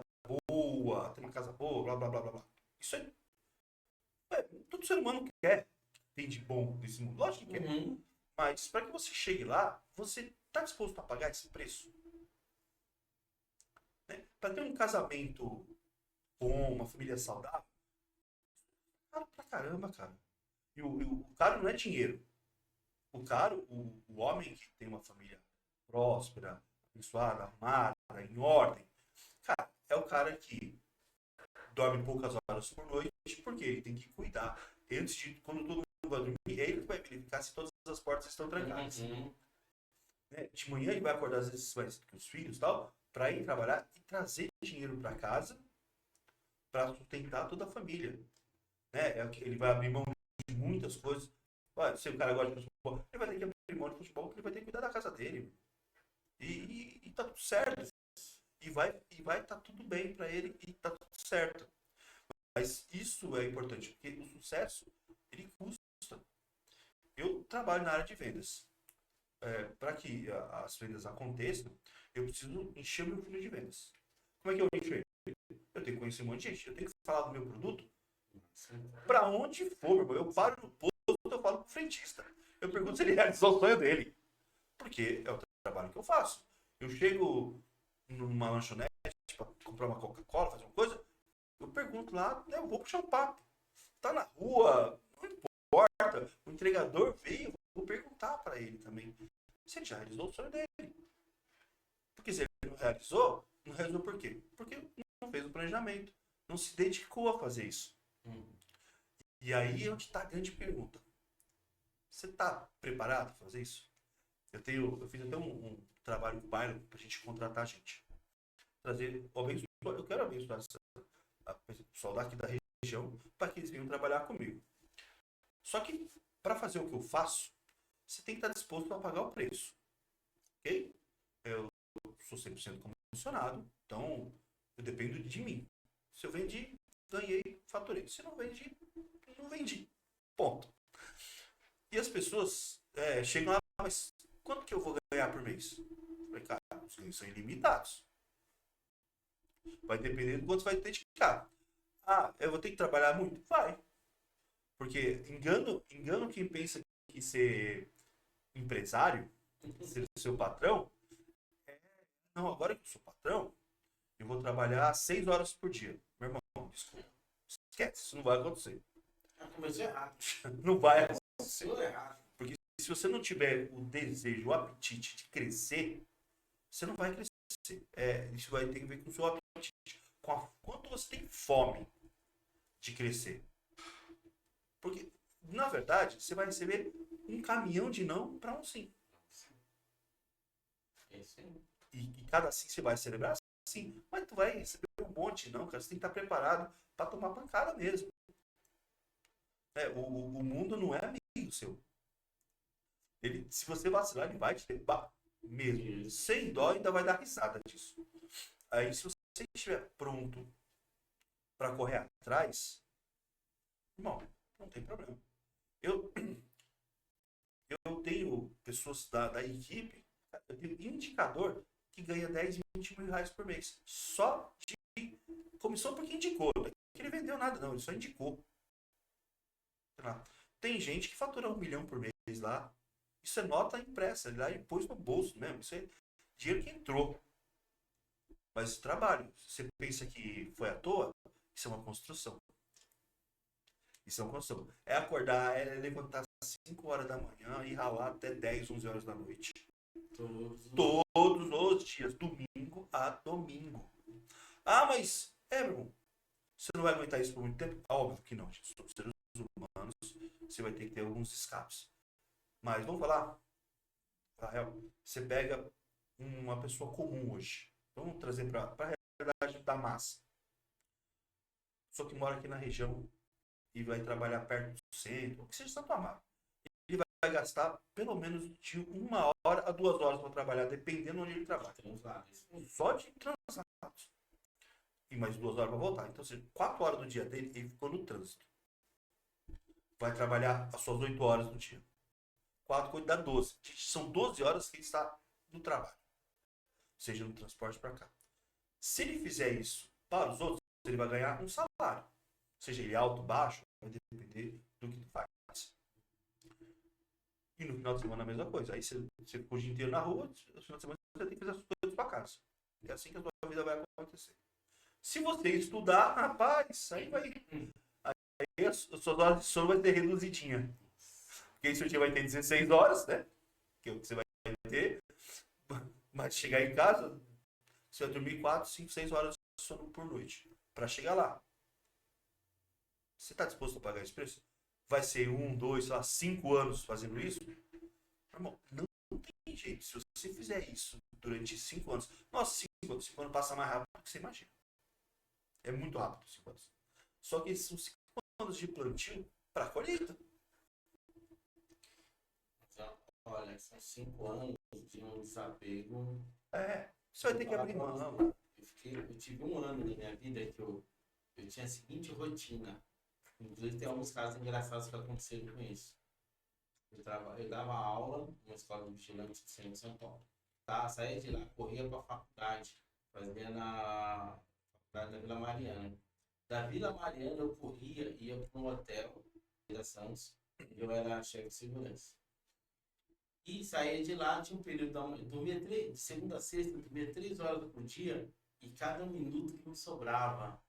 Speaker 2: boa, ter uma casa boa, blá blá blá blá blá. Isso todo ser humano quer. Tem de bom nesse mundo. Lógico que quer. Mas para que você chegue lá, você está disposto a pagar esse preço? Né? Para ter um casamento bom, uma família saudável, caro pra caramba, cara. E o caro não é dinheiro. O caro, o homem que tem uma família próspera, abençoada, arrumada, em ordem, cara, é o cara que dorme poucas horas por noite, porque ele tem que cuidar. Antes de, quando todo mundo vai dormir, ele vai verificar se todas as portas estão trancadas. né? De manhã ele vai acordar às vezes mais que os filhos e tal, para ir trabalhar e trazer dinheiro para casa para sustentar toda a família, né? Ele vai abrir mão de muitas coisas. Olha, se o cara gosta de futebol, ele vai ter que abrir mão de futebol, porque ele vai ter que cuidar da casa dele. E tá tudo certo. E vai tá tudo bem para ele e tá tudo certo. Mas isso é importante, porque o sucesso, ele custa. Eu trabalho na área de vendas. Para que as vendas aconteçam, eu preciso encher o meu funil de vendas. Como é que eu encho ele? Eu tenho que conhecer um monte de gente, eu tenho que falar do meu produto para onde for, meu irmão. Eu paro no posto, eu falo com o frentista. Eu pergunto se ele realizou o sonho dele. Porque é o trabalho que eu faço. Eu chego numa lanchonete para comprar uma Coca-Cola, fazer uma coisa, eu pergunto lá, eu vou puxar um papo. Tá na rua, não importa. O entregador veio, eu vou perguntar para ele também se ele já realizou o sonho dele. Porque se ele não realizou por quê? Porque não fez o planejamento, não se dedicou a fazer isso. E aí é onde está a grande pergunta. Você está preparado para fazer isso? Eu fiz até um trabalho com o bairro para a gente contratar gente. Eu quero abençoar o pessoal daqui da região para que eles venham trabalhar comigo. Só que para fazer o que eu faço, você tem que estar disposto a pagar o preço. Ok? Eu sou 100% comissionado, então eu dependo de mim. Se eu vendi, ganhei, faturei. Se não vendi, não vendi. Ponto. E as pessoas chegam lá, mas quanto que eu vou ganhar por mês? Eu falei, cara, os ganhos são ilimitados. Vai depender do quanto você vai dedicar. Ah, eu vou ter que trabalhar muito? Vai. Porque engano quem pensa que ser empresário, ser seu patrão, não, agora que eu sou patrão, eu vou trabalhar 6 horas por dia. Meu irmão, desculpa. Esquece, isso não vai acontecer.
Speaker 1: Começou errado.
Speaker 2: Não vai acontecer.
Speaker 1: Começou errado.
Speaker 2: Porque se você não tiver o desejo, o apetite de crescer, você não vai crescer. Isso vai ter a ver com o seu apetite. Quanto você tem fome de crescer. Porque, na verdade, você vai receber um caminhão de não para um sim. E cada sim você vai celebrar? Sim. Mas tu vai receber um monte de não, cara. Você tem que estar preparado para tomar pancada mesmo. O mundo não é amigo seu. Se você vacilar, ele vai te derrubar mesmo. Sem dó, ainda vai dar risada disso. Aí, se você estiver pronto para correr atrás, irmão, não tem problema. Eu tenho pessoas da equipe, eu tenho indicador que ganha 10, 20 mil reais por mês. Só de comissão porque indicou. Não é que ele vendeu nada, não. Ele só indicou. Tem gente que fatura 1 milhão por mês lá. Isso é nota impressa. Ele lá e pôs no bolso mesmo. Isso é dinheiro que entrou. Mas trabalho. Você pensa que foi à toa? Isso é uma construção. Isso é uma construção. É acordar, é levantar 5 horas da manhã e ralar até 10, 11 horas da noite. Todos os dias, domingo a domingo. Ah, mas, meu irmão, você não vai aguentar isso por muito tempo? Óbvio que não, gente. Somos seres humanos, você vai ter que ter alguns escapes. Mas, vamos falar, Rafael, você pega uma pessoa comum hoje. Vamos trazer para a realidade da massa. Pessoa que mora aqui na região e vai trabalhar perto do centro, que seja Santo Amaro. Ele vai gastar pelo menos de 1 hora a 2 horas para trabalhar, dependendo onde ele trabalha. Só de translados. E mais 2 horas para voltar. Então, 4 horas do dia dele, ele ficou no trânsito. Vai trabalhar as suas 8 horas do dia. 4 coisas dá 12. São 12 horas que ele está no trabalho. Seja no transporte para cá. Se ele fizer isso para os outros, ele vai ganhar um salário. Seja ele alto, baixo, vai depender do que tu faz. E no final de semana a mesma coisa. Aí você ficou o dia inteiro na rua, no final de semana você tem que fazer as coisas para casa. É assim que a sua vida vai acontecer. Se você estudar, rapaz, aí vai. Aí as suas horas de sono vai ter reduzidinha. Porque aí seu dia vai ter 16 horas, né? Que é o que você vai ter. Mas chegar em casa, você vai dormir 4, 5, 6 horas de sono por noite. Para chegar lá. Você está disposto a pagar esse preço? Vai ser 1, 2, sei lá, 5 anos fazendo isso? Irmão, não tem tem jeito. Se você fizer isso durante 5 anos, nossa, 5 anos passa mais rápido do que você imagina. É muito rápido, 5 anos. Só que esses são 5 anos de plantio para colheita.
Speaker 1: Então, olha, são 5 anos de um desapego.
Speaker 2: Você vai ter que abrir mão.
Speaker 1: Eu tive um ano na minha vida que eu tinha a seguinte rotina. Inclusive tem alguns casos engraçados que aconteceram com isso. Eu dava aula numa escola de vigilante de centro de São Paulo. Tá? Saía de lá, corria para a faculdade, fazia na faculdade da Vila Mariana. Da Vila Mariana eu corria, ia para um hotel, Vila Santos, eu era chefe de segurança. E saía de lá, tinha um período, dormia de segunda a sexta, dormia 3 horas por dia, e cada minuto que me sobrava,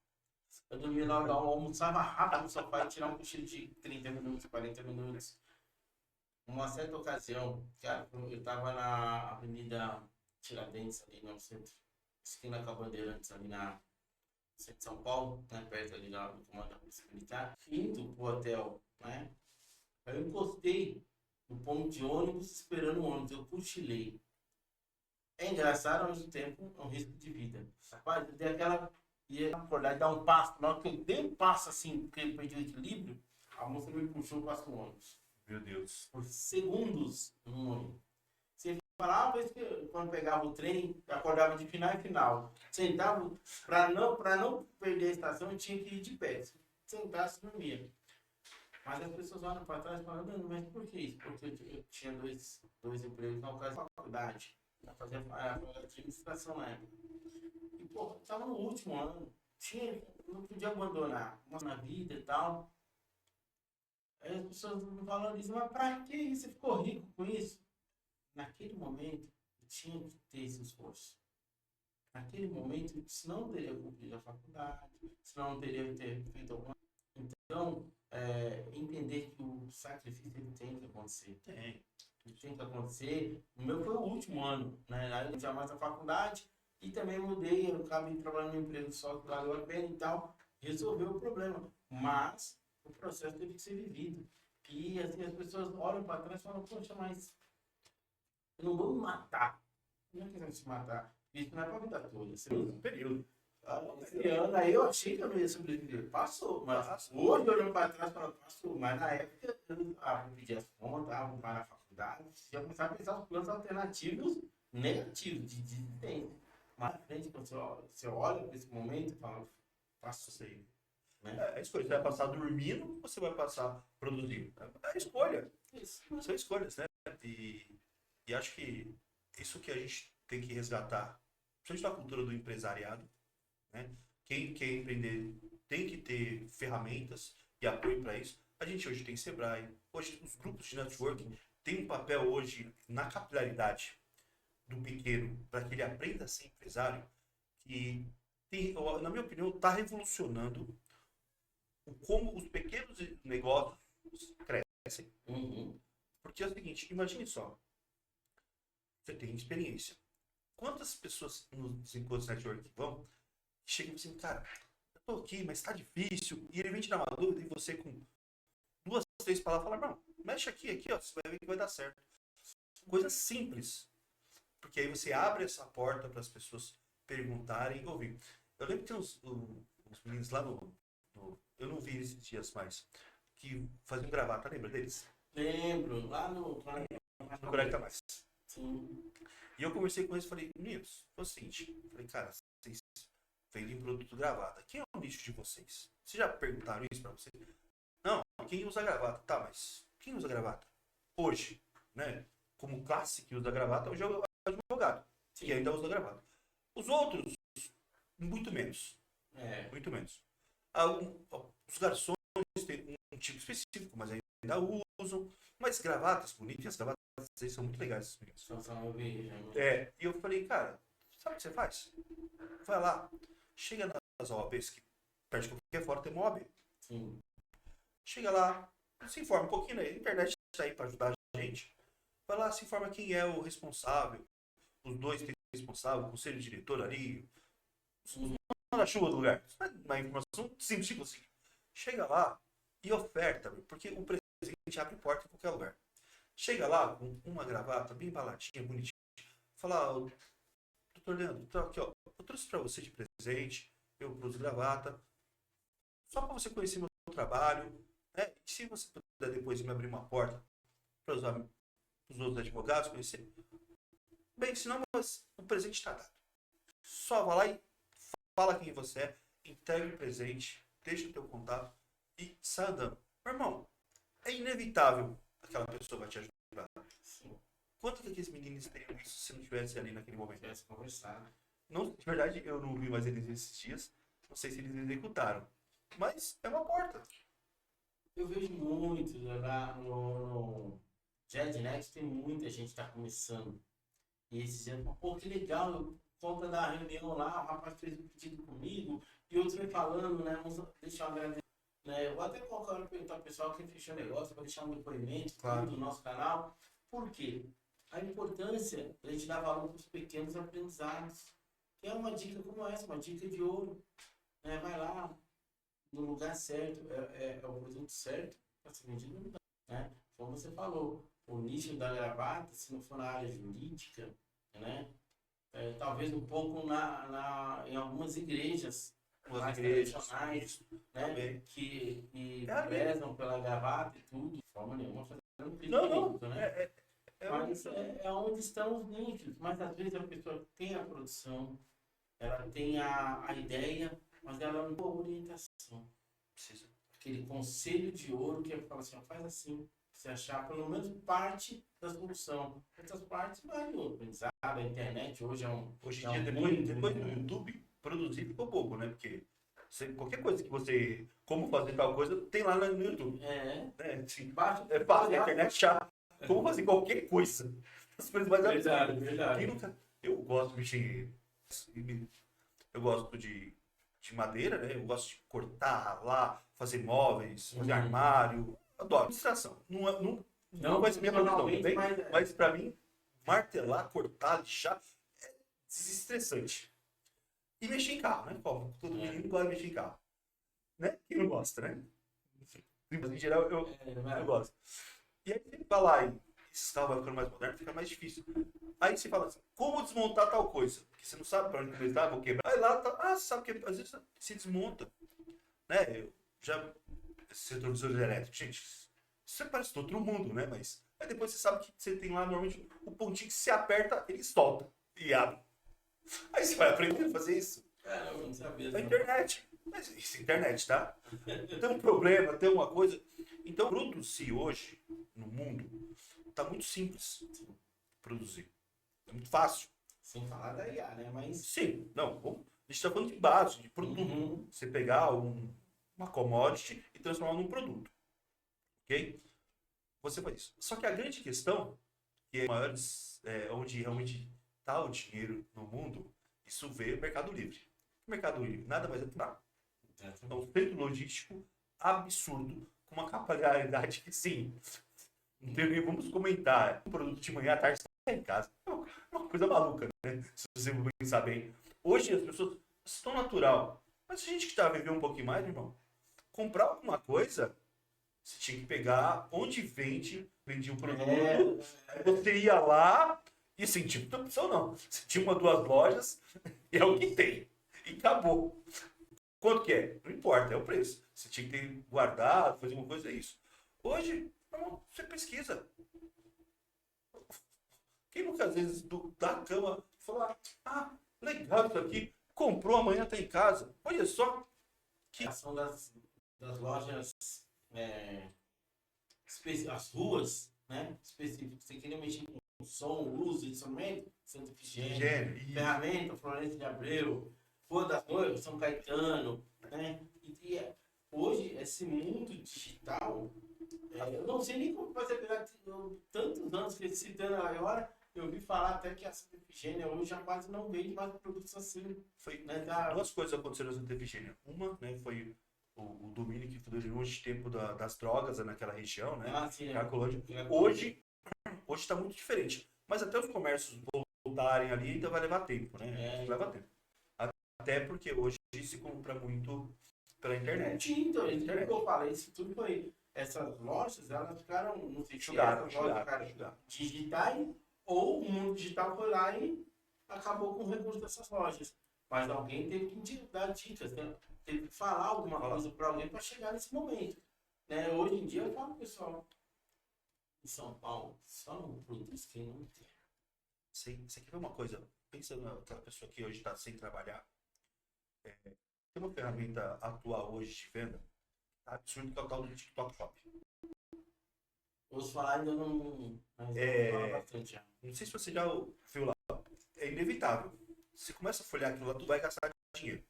Speaker 1: eu dormia na hora do almoço, almoçava rápido no sofá e tirava um cochilo de 30 minutos, 40 minutos. Uma certa ocasião, cara, eu estava na Avenida Tiradentes, ali no centro, esquina com a Bandeirantes, ali na centro de São Paulo, né, perto ali do comando da Polícia Militar, indo pro hotel, né? Aí eu encostei no ponto de ônibus, esperando o ônibus, eu cochilei. É engraçado, ao mesmo tempo, é um risco de vida. Rapaz, eu dei aquela... ia acordar e dar um passo. Na hora que eu dei um passo assim, porque eu perdi o equilíbrio, a moça me puxou para o ônibus.
Speaker 2: Meu Deus.
Speaker 1: Por segundos no ônibus. Você falava isso que quando pegava o trem, eu acordava de final em final. Sentava, para não perder a estação, eu tinha que ir de pé. Se sentasse, dormia. Mas as pessoas olham para trás e falam, mas por que isso? Porque eu tinha dois empregos na ocasião da faculdade. Eu fazia administração na época. E, pô, eu estava no último ano. Não podia abandonar na vida e tal. Aí as pessoas não valorizam, mas pra que isso? Você ficou rico com isso? Naquele momento, eu tinha que ter esse esforço. Naquele momento, senão eu teria cumprido a faculdade, senão eu teria feito alguma coisa. Então, entender que o sacrifício ele tem que acontecer. Ele tem que acontecer. O meu foi o último ano, né? Aí eu não tinha mais a faculdade e também mudei, eu acabei trabalhando no emprego só que valeu a pena e tal. Resolveu o problema. Mas o processo teve que ser vivido. E assim, as pessoas olham para trás e falam, poxa, mas eu não vou me matar. Não é questão de se matar. Isso não é para a vida toda.
Speaker 2: Um período.
Speaker 1: Esse ano aí eu achei que eu não ia sobreviver. Passou, mas hoje olhando para trás, passou. Mas na época eu vou pedir as contas, vou para a faculdade, já começar a pensar os planos alternativos negativos de tempo. Mas na frente, quando você olha para esse momento e fala, faço isso aí. Né?
Speaker 2: É a escolha. Você vai passar dormindo ou você vai passar produzindo? É a escolha.
Speaker 1: Isso.
Speaker 2: São escolhas, né? E acho que isso que a gente tem que resgatar, principalmente na cultura do empresariado, né? Quem quer empreender tem que ter ferramentas e apoio para isso. A gente hoje tem Sebrae, hoje os grupos de networking têm um papel hoje na capilaridade do pequeno, para que ele aprenda a ser empresário, que tem, na minha opinião, está revolucionando como os pequenos negócios crescem.
Speaker 1: Uhum.
Speaker 2: Porque é o seguinte, imagine só, você tem experiência. Quantas pessoas nos encontros network vão, chegam assim, cara, eu tô aqui, mas tá difícil, e ele vem te dar uma dúvida e você com 2, 3 palavras fala, não, mexe aqui, ó, você vai ver que vai dar certo. Coisa simples. Porque aí você abre essa porta para as pessoas perguntarem e ouvir. Eu lembro que tem uns meninos lá eu não vi esses dias mais, que faziam gravata, lembra deles?
Speaker 1: Lembro, lá no
Speaker 2: Conecta Mais.
Speaker 1: Sim.
Speaker 2: E eu conversei com eles e falei, meninos, foi o seguinte, falei, cara, vocês vendem produto gravata, quem é o nicho de vocês? Vocês já perguntaram isso pra vocês? Não, quem usa gravata? Tá, mas quem usa gravata? Hoje, né? Como classe que usa gravata, hoje é o advogado, que ainda usa gravata. Os outros, muito menos. Muito menos. Os garçons têm um tipo específico, mas ainda usam. Mas gravatas bonitas, as gravatas são muito legais. E eu falei, cara, sabe o que você faz? Vai lá, chega nas OABs, que perto de qualquer fora tem uma OAB.
Speaker 1: Sim.
Speaker 2: Chega lá, se informa um pouquinho, né? A internet está aí para ajudar a gente. Vai lá, se informa quem é o responsável, os 2 tem responsável, o conselho diretor ali, na chuva do lugar. Uma informação simples de conseguir. Chega lá e oferta, porque o presente abre porta em qualquer lugar. Chega lá com uma gravata bem baladinha, bonitinha. Fala, "Ô, doutor Leandro, tá aqui, ó. Eu trouxe pra você de presente, eu produzo gravata, só pra você conhecer meu trabalho, né? E se você puder depois me abrir uma porta para os outros advogados conhecer, bem, senão o presente está dado. Só vá lá e fala quem você é, entregue o presente, deixa o teu contato e sai andando. Meu irmão, é inevitável aquela pessoa vai te ajudar.
Speaker 1: Sim,
Speaker 2: Quanto que aqueles meninos teriam isso se não tivesse ali naquele momento?
Speaker 1: tivesse conversado.
Speaker 2: Não, de verdade, eu não vi mais eles esses dias. Não sei se eles executaram. Mas é uma porta.
Speaker 1: Eu vejo muito lá no Jet Next, tem muita gente que tá começando. E esses dizendo, pô, que legal, eu conta da reunião lá, o rapaz fez um pedido comigo, e outros me falando, né? Deixa eu agradecer. Né? Eu vou até colocar para perguntar ao pessoal quem fechou o negócio, para deixar um depoimento
Speaker 2: Claro.
Speaker 1: do nosso canal. Por quê? A importância da gente dar valor para os pequenos aprendizados. Que é uma dica como essa, uma dica de ouro. Né? Vai lá, no lugar certo, é o produto certo para ser vendido no lugar. Né? Como você falou, o nicho da gravata, se não for na área jurídica, né? Talvez um pouco em algumas igrejas mais tradicionais, né? Que prezam pela gravata e tudo, de forma nenhuma fazendo crítica, né? Mas é onde estão os nichos. Mas às vezes a pessoa tem a produção, ela tem a ideia, mas ela não tem a orientação.
Speaker 2: Precisa.
Speaker 1: Aquele conselho de ouro que é falar assim, ó, faz assim, você achar pelo menos parte da solução. Outras partes vai no aprendizado, a internet hoje é um.
Speaker 2: Hoje em dia, depois do YouTube, produzir ficou pouco, né? Porque qualquer coisa que você. Como fazer tal coisa, tem lá no YouTube.
Speaker 1: É.
Speaker 2: Assim,
Speaker 1: Baixa,
Speaker 2: é fácil, a internet já. Como fazer qualquer coisa. As coisas mais absurdas.
Speaker 1: Verdade.
Speaker 2: Eu gosto de mexer. Eu gosto de madeira, né? Eu gosto de cortar, ralar, fazer móveis, fazer armário. Adoro. Administração. Não vai ser minha profissão também, mas pra mim, martelar, cortar, lixar é desestressante. E mexer em carro, né? Como todo menino gosta de mexer em carro. Né? Quem não gosta, né? Mas, em geral, eu gosto. E aí você vai lá e esses carros vai ficando mais modernos, fica mais difícil. Aí você fala assim, como desmontar tal coisa? Porque você não sabe pra onde começar, vou quebrar. Aí lá, tá, você sabe que às vezes se desmonta. Né? Eu já... Esses retrovisores elétricos, gente, isso parece todo mundo, né? Mas aí depois você sabe que você tem lá, normalmente, o pontinho que se aperta, ele solta e abre. Aí você vai aprender a fazer isso.
Speaker 1: Caramba, eu não sabia.
Speaker 2: Na internet. Mas isso é internet, tá? Tem um problema, tem uma coisa. Então, produzir hoje, no mundo, tá muito simples produzir. É muito fácil.
Speaker 1: Sem falar da IA, né? Mas...
Speaker 2: Sim, não. A gente tá falando de base, de produto. Você pegar uma commodity e transformar num produto. Ok? Você faz isso. Só que a grande questão, que é maiores, onde realmente está o dinheiro no mundo, isso veio do Mercado Livre. O Mercado Livre nada mais é que é um centro logístico absurdo, com uma capilaridade que, sim, não tem nem vamos comentar. Um produto de manhã à tarde está em casa. É uma coisa maluca, né? Se você pensar bem. Hoje as pessoas estão natural. Mas se a gente que está vivendo um pouquinho mais, irmão, comprar alguma coisa, você tinha que pegar onde vendia o produto. Você ia lá e assim, tipo, não opção não. Você tinha uma, duas lojas, e é o que tem. E acabou. Quanto que é? Não importa, é o preço. Você tinha que ter guardado, fazer uma coisa, é isso. Hoje, você pesquisa. Quem nunca, às vezes, da cama, fala, legal isso aqui, comprou, amanhã tá em casa. Olha só.
Speaker 1: Que ação das lojas, as ruas, né, específicas, você queria mexer com som, luz, instrumento, Santa Efigênia, ferramenta, Florencio de Abreu, Rua das Noivas, São Caetano, né, hoje, esse mundo digital, eu não sei nem como vai ser, apesar de tantos anos que ele citando agora, eu ouvi falar até que a Santa Efigênia hoje já quase não vende mais produtos assim.
Speaker 2: Duas coisas aconteceram na Santa Efigênia. Uma, né, foi o domínio que durante muito tempo das drogas naquela região, né?
Speaker 1: Sim,
Speaker 2: Hoje está muito diferente. Mas até os comércios voltarem ali ainda vai levar tempo, né? Leva tempo. Até porque hoje se compra muito pela internet.
Speaker 1: Então, o que eu falei, isso tudo foi essas lojas, elas ficaram, não sei se essas lojas ficaram digitais, ou o mundo digital foi lá e acabou com o recurso dessas lojas. Mas alguém teve que dar dicas, né? Teve que falar alguma coisa para alguém para chegar nesse momento. Né? Hoje em dia eu falo, pessoal, em São Paulo, são produtos que não tem.
Speaker 2: Você quer ver uma coisa? Pensa naquela pessoa que hoje está sem trabalhar. Tem uma ferramenta atual hoje de venda absurdo que é o tal do TikTok Shop.
Speaker 1: Ouço falar ainda não. Mas fala bastante já.
Speaker 2: Não sei se você já viu lá. É inevitável. Você começa a folhear aquilo lá, tu vai gastar dinheiro.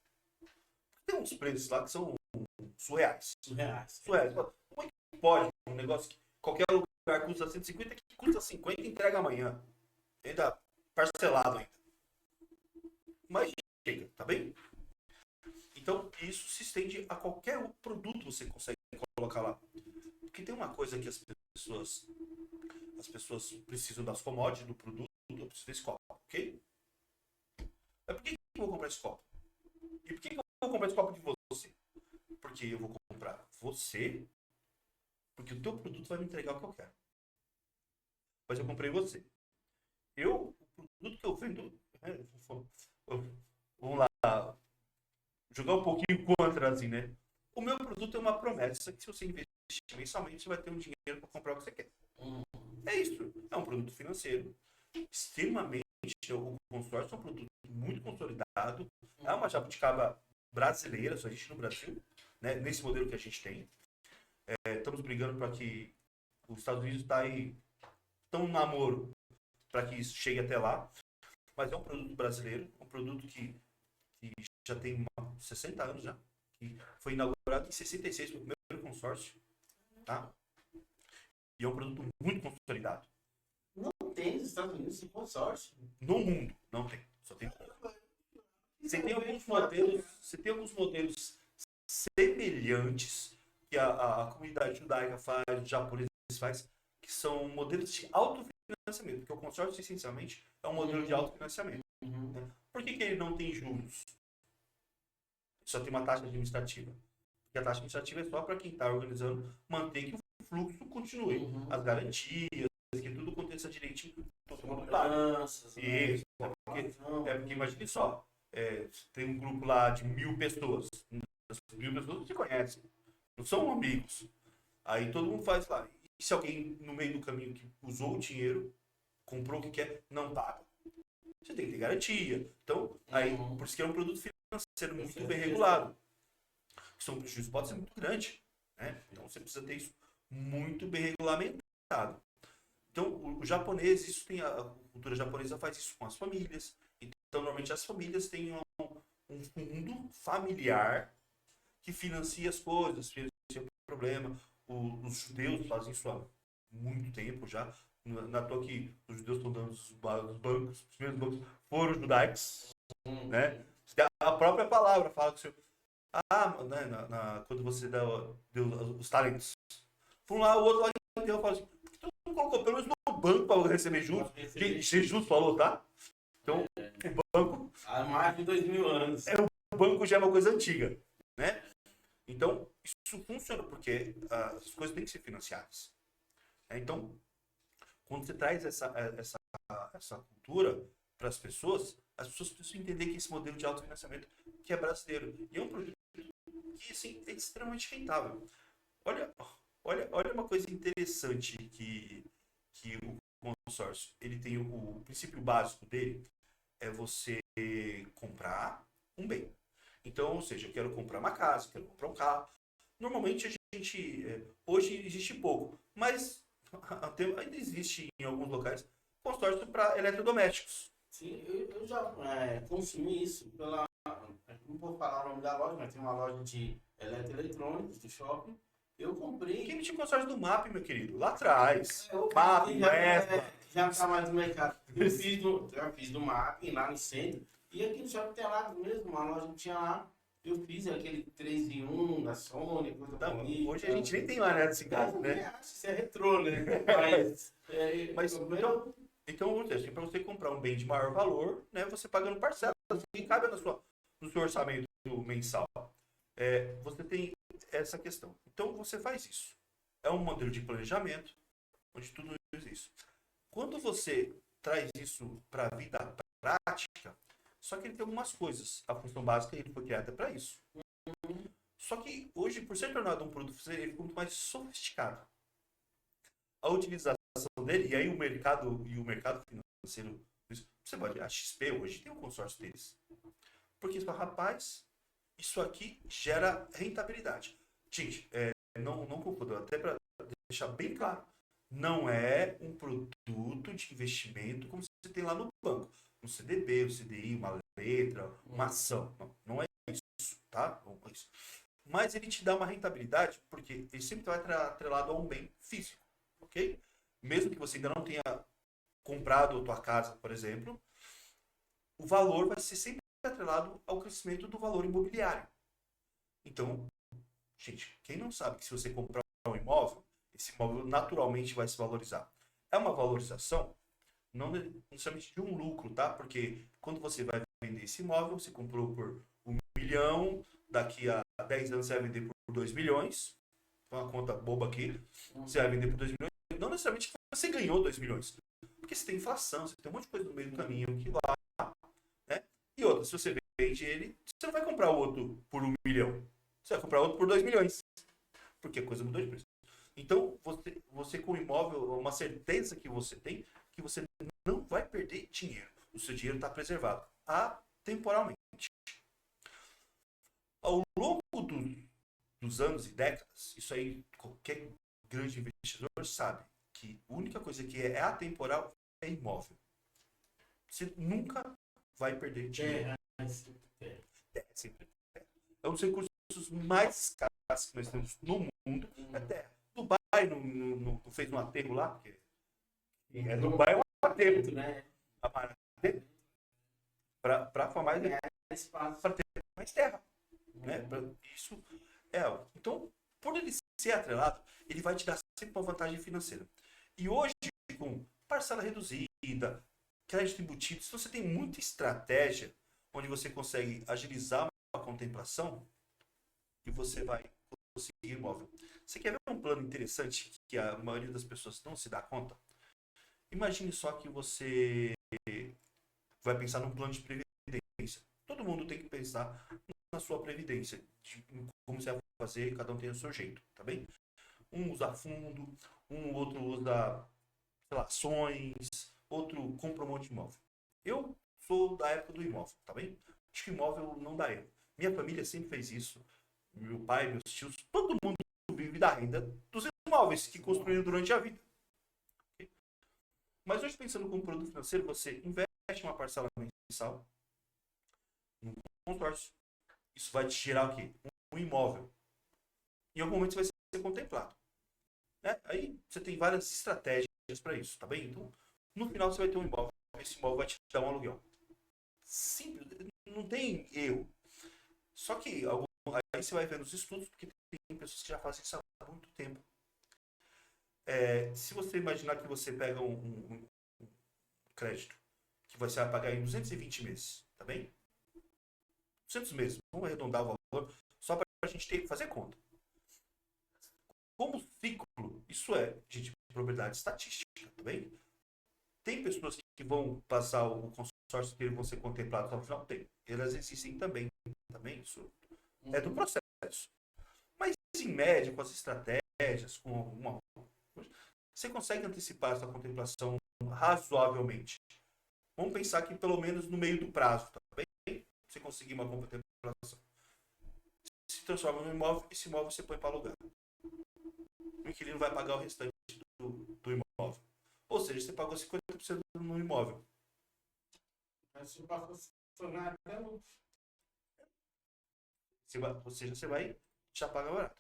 Speaker 2: Tem uns preços lá que são surreais.
Speaker 1: Surreais.
Speaker 2: Como é que pode um negócio que qualquer lugar custa 150, que custa 50 e entrega amanhã? Ainda parcelado ainda. Mas chega, tá bem? Então, isso se estende a qualquer produto que você consegue colocar lá. Porque tem uma coisa que as pessoas precisam das commodities do produto, eu preciso desse copo, ok? Mas por que eu vou comprar esse copo? E por que eu vou comprar esse copo de você? Porque eu vou comprar você, porque o teu produto vai me entregar o que eu quero. Mas eu comprei você. O produto que eu vendo, vamos lá, jogar um pouquinho contra, assim, né? O meu produto é uma promessa que se você investir mensalmente, você vai ter um dinheiro para comprar o que você quer. É isso. É um produto financeiro extremamente, o consórcio é um produto muito consolidado, é uma jabuticaba brasileira, só existe no Brasil, né? Nesse modelo que a gente tem. Estamos brigando para que os Estados Unidos estão no namoro para que isso chegue até lá, mas é um produto brasileiro, um produto que já tem 60 anos já, que foi inaugurado em 66 pelo primeiro consórcio, tá? E é um produto muito consolidado.
Speaker 1: Não tem nos Estados Unidos esse consórcio.
Speaker 2: No mundo, não tem. Só tem. Você tem alguns modelos semelhantes que a comunidade judaica faz, os japoneses faz, que são modelos de autofinanciamento, porque o consórcio, essencialmente, é um modelo de autofinanciamento. Né? Por que ele não tem juros? Só tem uma taxa administrativa. Porque a taxa administrativa é só para quem está organizando manter que o fluxo continue. As garantias, que tudo aconteça direitinho, todo mundo paga. Isso. Porque imagine só, tem um grupo lá de 1.000 pessoas. As 1.000 pessoas não se conhecem, não são amigos. Aí todo mundo faz lá. E se alguém no meio do caminho que usou o dinheiro, comprou o que quer, não paga? Você tem que ter garantia. Então, aí, por isso que é um produto financeiro muito bem regulado. O prejuízo pode ser muito grande. Né? Então você precisa ter isso muito bem regulamentado. Então, o japonês, a cultura japonesa faz isso com as famílias. Então, normalmente as famílias têm um fundo familiar que financia as coisas, financia o problema. Os judeus fazem isso há muito tempo já. Na toa que os judeus estão dando os bancos, os primeiros bancos foram judaicos. Né? A própria palavra fala que o senhor... quando você deu os talentos. Um lá, o outro lá deu, fala assim, por que tu não colocou pelo menos no banco para receber juros? Jesus falou, tá? Então, o banco...
Speaker 1: Há mais de 2.000 anos.
Speaker 2: O banco já é uma coisa antiga, né? Então, isso funciona porque as coisas têm que ser financiadas. Então, quando você traz essa cultura para as pessoas precisam entender que esse modelo de autofinanciamento que é brasileiro. E é um produto que assim, é extremamente rentável. Olha uma coisa interessante que o consórcio, ele tem o princípio básico dele, é você comprar um bem. Então, ou seja, eu quero comprar uma casa, quero comprar um carro. Normalmente a gente, hoje existe pouco, mas ainda existe em alguns locais consórcio para eletrodomésticos.
Speaker 1: Sim, eu já consumi isso pela... Não vou falar o nome da loja, mas tem uma loja de eletroeletrônicos do shopping. Eu comprei...
Speaker 2: Quem tinha consórcio do MAP, meu querido? Lá atrás.
Speaker 1: MAP, já tá mais no mercado. Eu fiz do MAP lá no centro. E aqui no shopping tem lá mesmo, uma loja que tinha lá. Eu fiz aquele 3 em 1 da Sony, coisa bonita.
Speaker 2: Hoje a gente nem tem mais, né, desse caso, né?
Speaker 1: Isso é retrô, né? Mas
Speaker 2: então, assim, para você comprar um bem de maior valor, né, você pagando parcelas, que cabe no seu orçamento mensal. Você tem essa questão. Então, você faz isso. é um modelo de planejamento, onde tudo isso. Quando você traz isso para a vida prática, só que ele tem algumas coisas. A função básica ele foi criada para isso. Só que hoje, por ser tornado um produto financeiro, ele ficou muito mais sofisticado. A utilização dele, e aí o mercado financeiro, você pode, a XP hoje tem um consórcio deles. Porque você fala, rapaz, isso aqui gera rentabilidade. Gente, não confunda, até para deixar bem claro, não é um produto de investimento como você tem lá no banco. Um CDB, um CDI, uma letra, uma ação. Não é isso, tá? Não é isso. Mas ele te dá uma rentabilidade, porque ele sempre vai estar atrelado a um bem físico, ok? Mesmo que você ainda não tenha comprado a tua casa, por exemplo, o valor vai ser sempre atrelado ao crescimento do valor imobiliário. Então, gente, quem não sabe que se você comprar um imóvel, esse imóvel naturalmente vai se valorizar. É uma valorização, não necessariamente de um lucro, tá? Porque quando você vai vender esse imóvel, você comprou por 1 milhão, daqui a 10 anos você vai vender por 2 milhões, uma conta boba aqui, você vai vender por 2 milhões, não necessariamente você ganhou 2 milhões, porque você tem inflação, você tem um monte de coisa no meio do caminho que lá, né? E outra, se você vende ele, você não vai comprar outro por 1 milhão, você vai comprar outro por 2 milhões, porque a coisa mudou de preço. Então, você com o imóvel, uma certeza que você tem, que você não vai perder dinheiro. O seu dinheiro está preservado atemporalmente. Ao longo dos anos e décadas, isso aí qualquer grande investidor sabe, que a única coisa que é atemporal é imóvel. Você nunca vai perder dinheiro. Sempre. É um dos recursos mais caros que nós temos no mundo, é terra. Dubai não fez um aterro lá, porque Dubai é um aterro, né? Para formar para ter mais terra, né? Isso então, por ele ser atrelado, ele vai te dar sempre uma vantagem financeira. E hoje, com parcela reduzida, crédito embutido, se você tem muita estratégia onde você consegue agilizar a contemplação, e você vai conseguir imóvel. Você quer ver um plano interessante que a maioria das pessoas não se dá conta? Imagine só que você vai pensar num plano de previdência. Todo mundo tem que pensar na sua previdência, como você vai fazer, cada um tem o seu jeito, tá bem? Um usa fundo, outro usa, sei lá, ações, outro compra um monte de imóvel. Eu sou da época do imóvel, tá bem? Acho que imóvel não dá erro. Minha família sempre fez isso. Meu pai, meus tios, todo mundo vive da renda dos imóveis que construíram durante a vida. Mas hoje, pensando como produto financeiro, você investe uma parcela mensal num consórcio. Isso vai te gerar o quê? Um imóvel. Em algum momento você vai ser contemplado. Né? Aí você tem várias estratégias para isso, tá bem? Então, no final você vai ter um imóvel. Esse imóvel vai te dar um aluguel. Simples, não tem erro. Só que aí você vai ver nos estudos, porque tem pessoas que já fazem isso há muito tempo. Se você imaginar que você pega um crédito que você vai pagar em 220 meses, tá bem? 200 meses, vamos arredondar o valor, só para a gente ter que fazer conta. Como ciclo, isso é, gente, propriedade estatística, tá bem? Tem pessoas que vão passar o consórcio que vão ser contemplados no final? Tem. Elas existem também, isso é do processo. Mas, em média, com as estratégias, com alguma coisa, você consegue antecipar essa contemplação razoavelmente. Vamos pensar que pelo menos no meio do prazo, tá bem? Você conseguir uma contemplação. Se transforma no imóvel, esse imóvel você põe para alugar. O inquilino vai pagar o restante do imóvel. Ou seja, você pagou 50% no imóvel.
Speaker 3: Mas se passou a funcionar até no...
Speaker 2: Ou seja, você vai já pagar barato.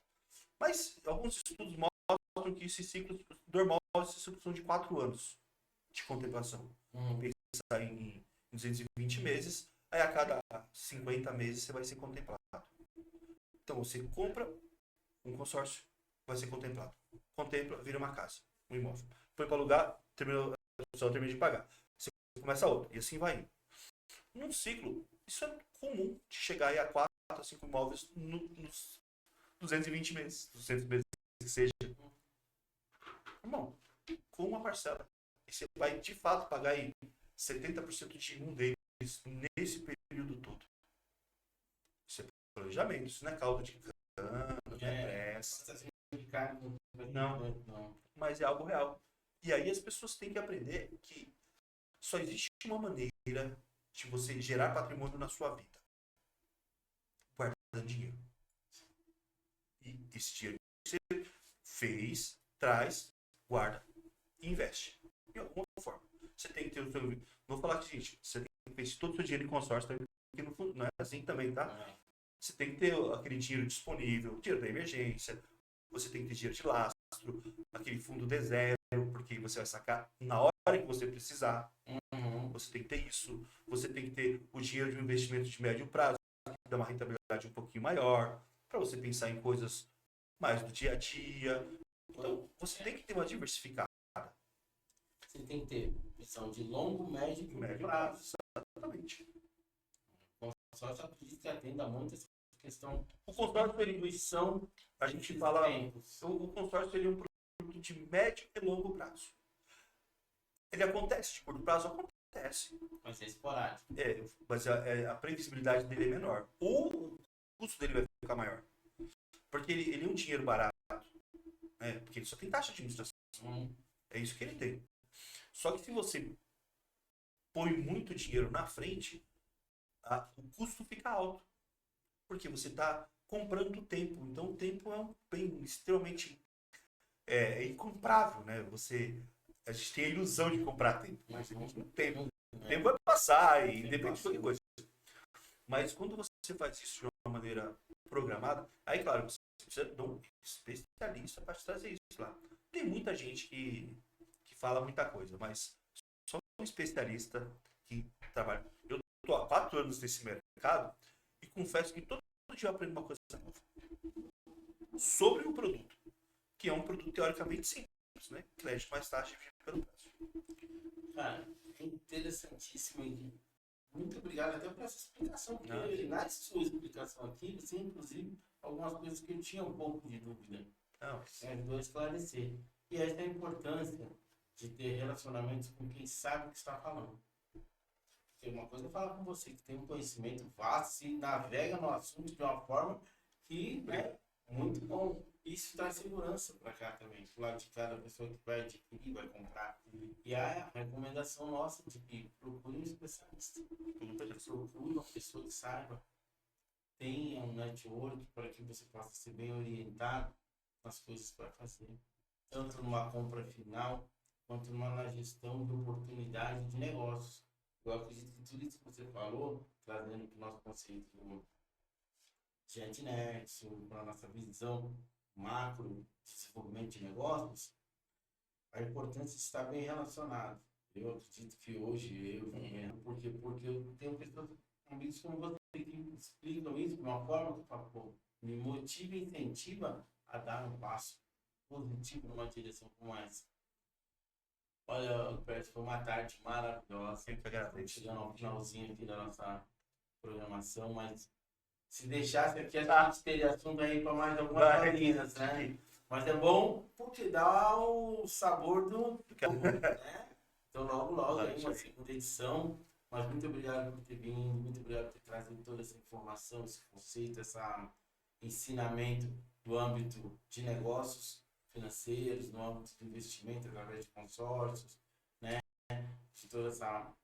Speaker 2: Mas alguns estudos mostram que esses ciclos normal são de 4 anos de contemplação. Pensar em 220 meses, aí a cada 50 meses você vai ser contemplado. Então você compra um consórcio, vai ser contemplado. Contempla, vira uma casa, um imóvel. Põe para alugar, só termina de pagar. Você começa outro, e assim vai indo. Num ciclo, isso é comum de chegar aí a 4 a 5 imóveis nos 220 meses, 200 meses que seja. Irmão, com uma parcela. E você vai, de fato, pagar aí 70% de um deles nesse período todo. Isso é planejamento, isso não é caldo de cana, não é pressa. Não, mas é algo real. E aí as pessoas têm que aprender que só existe uma maneira de você gerar patrimônio na sua vida. Guardando dinheiro. E esse dinheiro que você fez, traz, guarda e investe. De alguma forma. Você tem que ter o seu... Vou falar que, gente, você tem que investir todo o seu dinheiro em consórcio, tá? Porque no fundo não é assim também, tá? Você tem que ter aquele dinheiro disponível, dinheiro da emergência, você tem que ter dinheiro de lastro, aquele fundo de zero, porque você vai sacar na hora que você precisar. Você tem que ter isso. Você tem que ter o dinheiro de um investimento de médio prazo, que dá uma rentabilidade um pouquinho maior, para você pensar em coisas mais do dia a dia. Então, você tem que ter uma diversificada.
Speaker 1: Você tem que ter visão de longo, médio e curto prazo.
Speaker 2: Exatamente.
Speaker 1: O consórcio acredito que atenda muito essa questão.
Speaker 2: O consórcio, ele,
Speaker 1: Distribuição,
Speaker 2: a gente fala,
Speaker 1: tempos.
Speaker 2: o consórcio ele é um produto de médio e longo prazo. Ele acontece de curto prazo? Acontece.
Speaker 1: Mas é esporádico.
Speaker 2: Mas a previsibilidade dele é menor. O custo dele vai ficar maior. Porque ele é um dinheiro barato. Porque ele só tem taxa de administração. É isso que ele tem. Só que se você põe muito dinheiro na frente, o custo fica alto. Porque você está comprando tempo. Então o tempo é um bem extremamente incomprável, né? A gente tem a ilusão de comprar tempo, mas a gente não tem. O tempo vai passar e depende de qualquer coisa. Mas quando você faz isso de uma maneira programada, aí claro, você precisa de um especialista para te trazer isso lá. Tem muita gente que fala muita coisa, mas só um especialista que trabalha. Eu estou há 4 anos nesse mercado e confesso que todo dia eu aprendo uma coisa nova sobre o produto, que é um produto teoricamente simples, né? Crédito mais taxa pelo prazo.
Speaker 1: Cara, é interessantíssimo. Muito obrigado até por essa explicação, porque na sua explicação aqui, você inclusive algumas coisas que eu tinha um pouco de dúvida. Me ajudou a esclarecer. E essa é a importância de ter relacionamentos com quem sabe o que está falando. Porque uma coisa é falar com você que tem um conhecimento vasto e navega no assunto de uma forma que, né, muito bom. Isso traz segurança para cá também, pro lado de cada pessoa que vai adquirir, vai comprar. E a recomendação nossa de que procure um especialista. Procure uma pessoa que saiba. Tenha um network para que você possa ser bem orientado nas coisas que vai fazer. Tanto numa compra final, quanto na gestão de oportunidade de negócios. Eu acredito que tudo isso que você falou, trazendo para o nosso conceito do GetNext, para a nossa visão macro de desenvolvimento de negócios, a importância de estar bem relacionado. Eu acredito que hoje porque eu tenho pessoas, amigos como você, que explicam isso de uma forma que eu falo, pô, me motiva e incentiva a dar um passo positivo numa direção como essa. Olha, Alberto, foi uma tarde maravilhosa.
Speaker 2: Sempre agradeço.
Speaker 1: Chegando ao finalzinho aqui da nossa programação, mas se deixasse aqui, a gente teria assunto aí para mais algumas horinhas, né? Mas é bom porque dá o sabor do né? Então logo aí uma segunda edição. Mas muito obrigado por ter vindo, muito obrigado por ter trazido toda essa informação, esse conceito, esse ensinamento do âmbito de negócios financeiros, no âmbito de investimento através de consórcios, né? De toda essa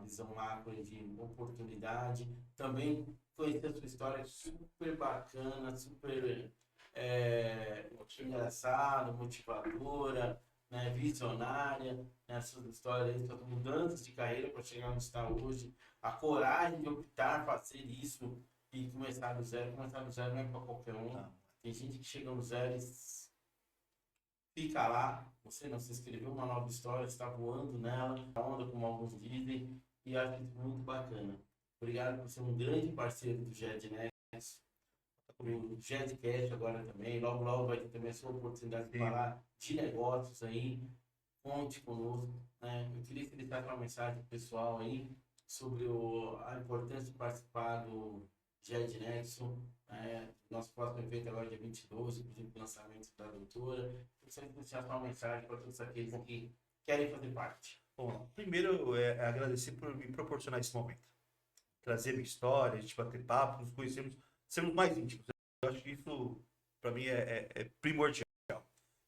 Speaker 1: visão macro de oportunidade. Também conhecer a sua história super bacana, super engraçada, motivadora, né, visionária, né, suas histórias, suas mudanças de carreira para chegar onde está hoje, a coragem de optar fazer isso e começar do zero. Começar do zero não é para qualquer um. Não. Tem gente que chega no zero e fica lá, você não se inscreveu, uma nova história, está voando nela, onda, como alguns dizem, e acho isso muito bacana. Obrigado por ser um grande parceiro do GEDNext, o GEDcast agora também, logo vai ter também a sua oportunidade de falar de negócios aí, conte conosco, né? Eu queria que você deixasse uma mensagem pessoal aí sobre a importância de participar do GEDNext, Nosso próximo evento agora é dia 22, inclusive o lançamento da doutora. Você deixar uma mensagem para todos aqueles que querem fazer parte.
Speaker 2: Bom, primeiro é agradecer por me proporcionar esse momento. Trazer minha história, a gente bater papo, nos conhecermos, sermos mais íntimos. Eu acho que isso, para mim, é primordial.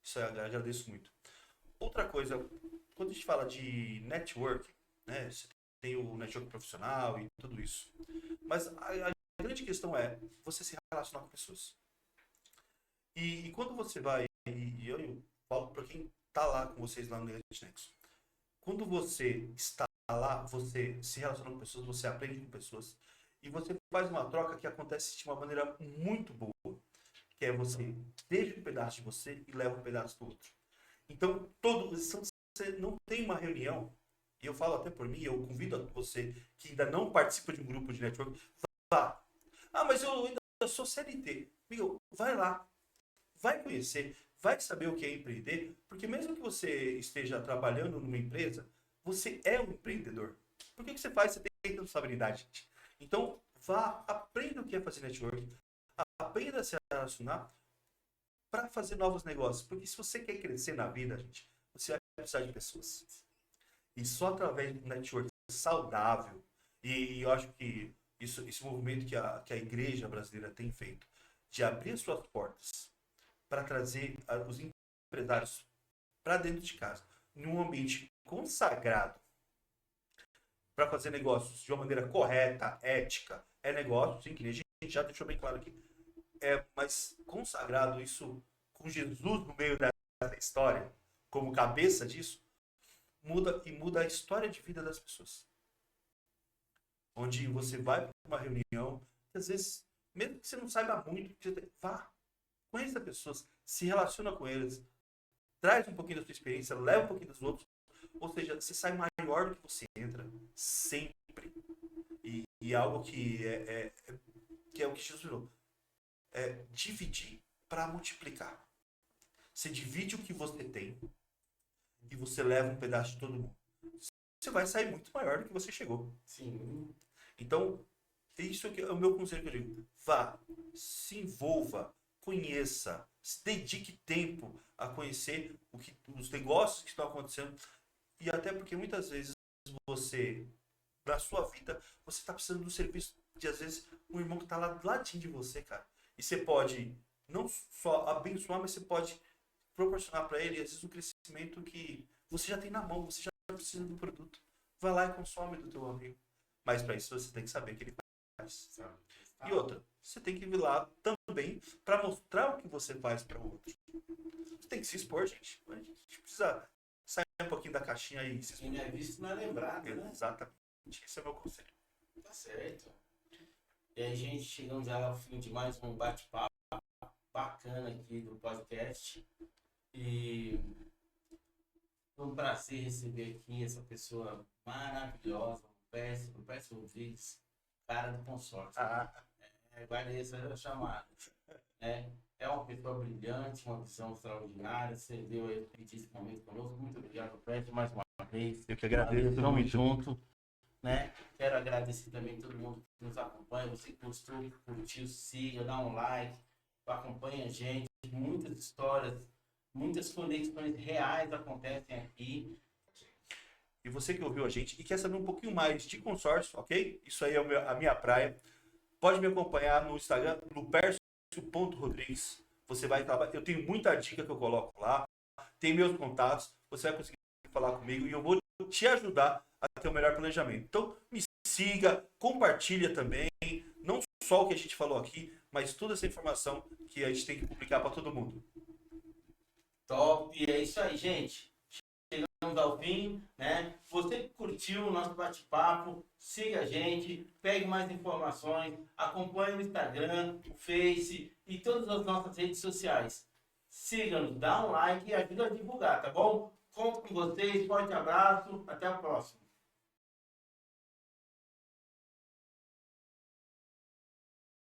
Speaker 2: Isso eu agradeço muito. Outra coisa, quando a gente fala de network, né, você tem o network profissional e tudo isso. Mas a grande questão é você se relacionar com pessoas. E quando você vai, e eu falo para quem está lá com vocês lá no Negate Nexo, quando você está lá, você se relaciona com pessoas, você aprende com pessoas, e você faz uma troca que acontece de uma maneira muito boa, que é você deixa um pedaço de você e leva um pedaço do outro. Então, você não tem uma reunião, e eu falo até por mim, eu convido você que ainda não participa de um grupo de network, vá. Ah, mas eu ainda sou CLT. Amigo, vai lá, vai conhecer, vai saber o que é empreender, porque mesmo que você esteja trabalhando numa empresa, você é um empreendedor. Por que você faz? Você tem responsabilidade. Então, vá, aprenda o que é fazer network, aprenda a se relacionar para fazer novos negócios. Porque se você quer crescer na vida, gente, você vai precisar de pessoas. E só através de um network saudável, e eu acho que esse movimento que a igreja brasileira tem feito, de abrir suas portas para trazer os empresários para dentro de casa, num ambiente consagrado, para fazer negócios de uma maneira correta, ética, é negócio, sim, que a gente já deixou bem claro aqui, mas consagrado, isso com Jesus no meio dessa história, como cabeça disso, muda a história de vida das pessoas. Onde você vai para uma reunião, às vezes, mesmo que você não saiba muito, vá, conheça pessoas, se relaciona com eles, traz um pouquinho da sua experiência, leva um pouquinho dos outros, ou seja, você sai maior do que você entra, sempre. E algo que é o que Jesus falou, é dividir para multiplicar. Você divide o que você tem e você leva um pedaço de todo mundo. Você vai sair muito maior do que você chegou.
Speaker 1: Sim.
Speaker 2: Então, isso é o meu conselho que eu digo. Vá, se envolva, conheça, se dedique tempo a conhecer os negócios que estão acontecendo. E até porque muitas vezes você, na sua vida, você está precisando do serviço de, às vezes, um irmão que está lá do ladinho de você, cara. E você pode não só abençoar, mas você pode proporcionar para ele, às vezes, um crescimento que você já tem na mão, você já precisa do produto. Vai lá e consome do teu amigo. Mas para isso você tem que saber o que ele faz. E outra, você tem que vir lá também para mostrar o que você faz para o outro. Você tem que se expor, gente. A gente precisa sair um pouquinho da caixinha e se expor.
Speaker 1: Quem não é visto não é lembrado, né?
Speaker 2: Exatamente. Esse é o meu conselho.
Speaker 1: Tá certo. E aí, gente, chegamos ao fim de mais um bate-papo bacana aqui do podcast. E foi um prazer receber aqui essa pessoa maravilhosa, o Pécio Rodrigues, cara do consórcio. Guarda essa chamada. É uma pessoa brilhante, uma visão extraordinária. Você deu esse momento conosco. Muito obrigado, Pécio, mais uma vez.
Speaker 2: Eu que agradeço.
Speaker 1: Vamos junto. Né? Quero agradecer também todo mundo que nos acompanha. Você que gostou, que curtiu, siga, dá um like, acompanha a gente. Muitas histórias, muitas conexões reais acontecem aqui.
Speaker 2: E você que ouviu a gente e quer saber um pouquinho mais de consórcio, ok? Isso aí é a minha praia. Pode me acompanhar no Instagram, lupercio.rodrigues. Você vai trabalhar. Eu tenho muita dica que eu coloco lá. Tem meus contatos. Você vai conseguir falar comigo e eu vou te ajudar a ter o melhor planejamento. Então, me siga, compartilha também. Não só o que a gente falou aqui, mas toda essa informação que a gente tem que publicar para todo mundo.
Speaker 1: Top! E é isso aí, gente. Chegamos ao fim, né? Você que curtiu o nosso bate-papo, siga a gente, pegue mais informações, acompanhe o Instagram, o Face e todas as nossas redes sociais. Siga-nos, dá um like e ajuda a divulgar, tá bom? Conto com vocês, forte abraço, até a próxima.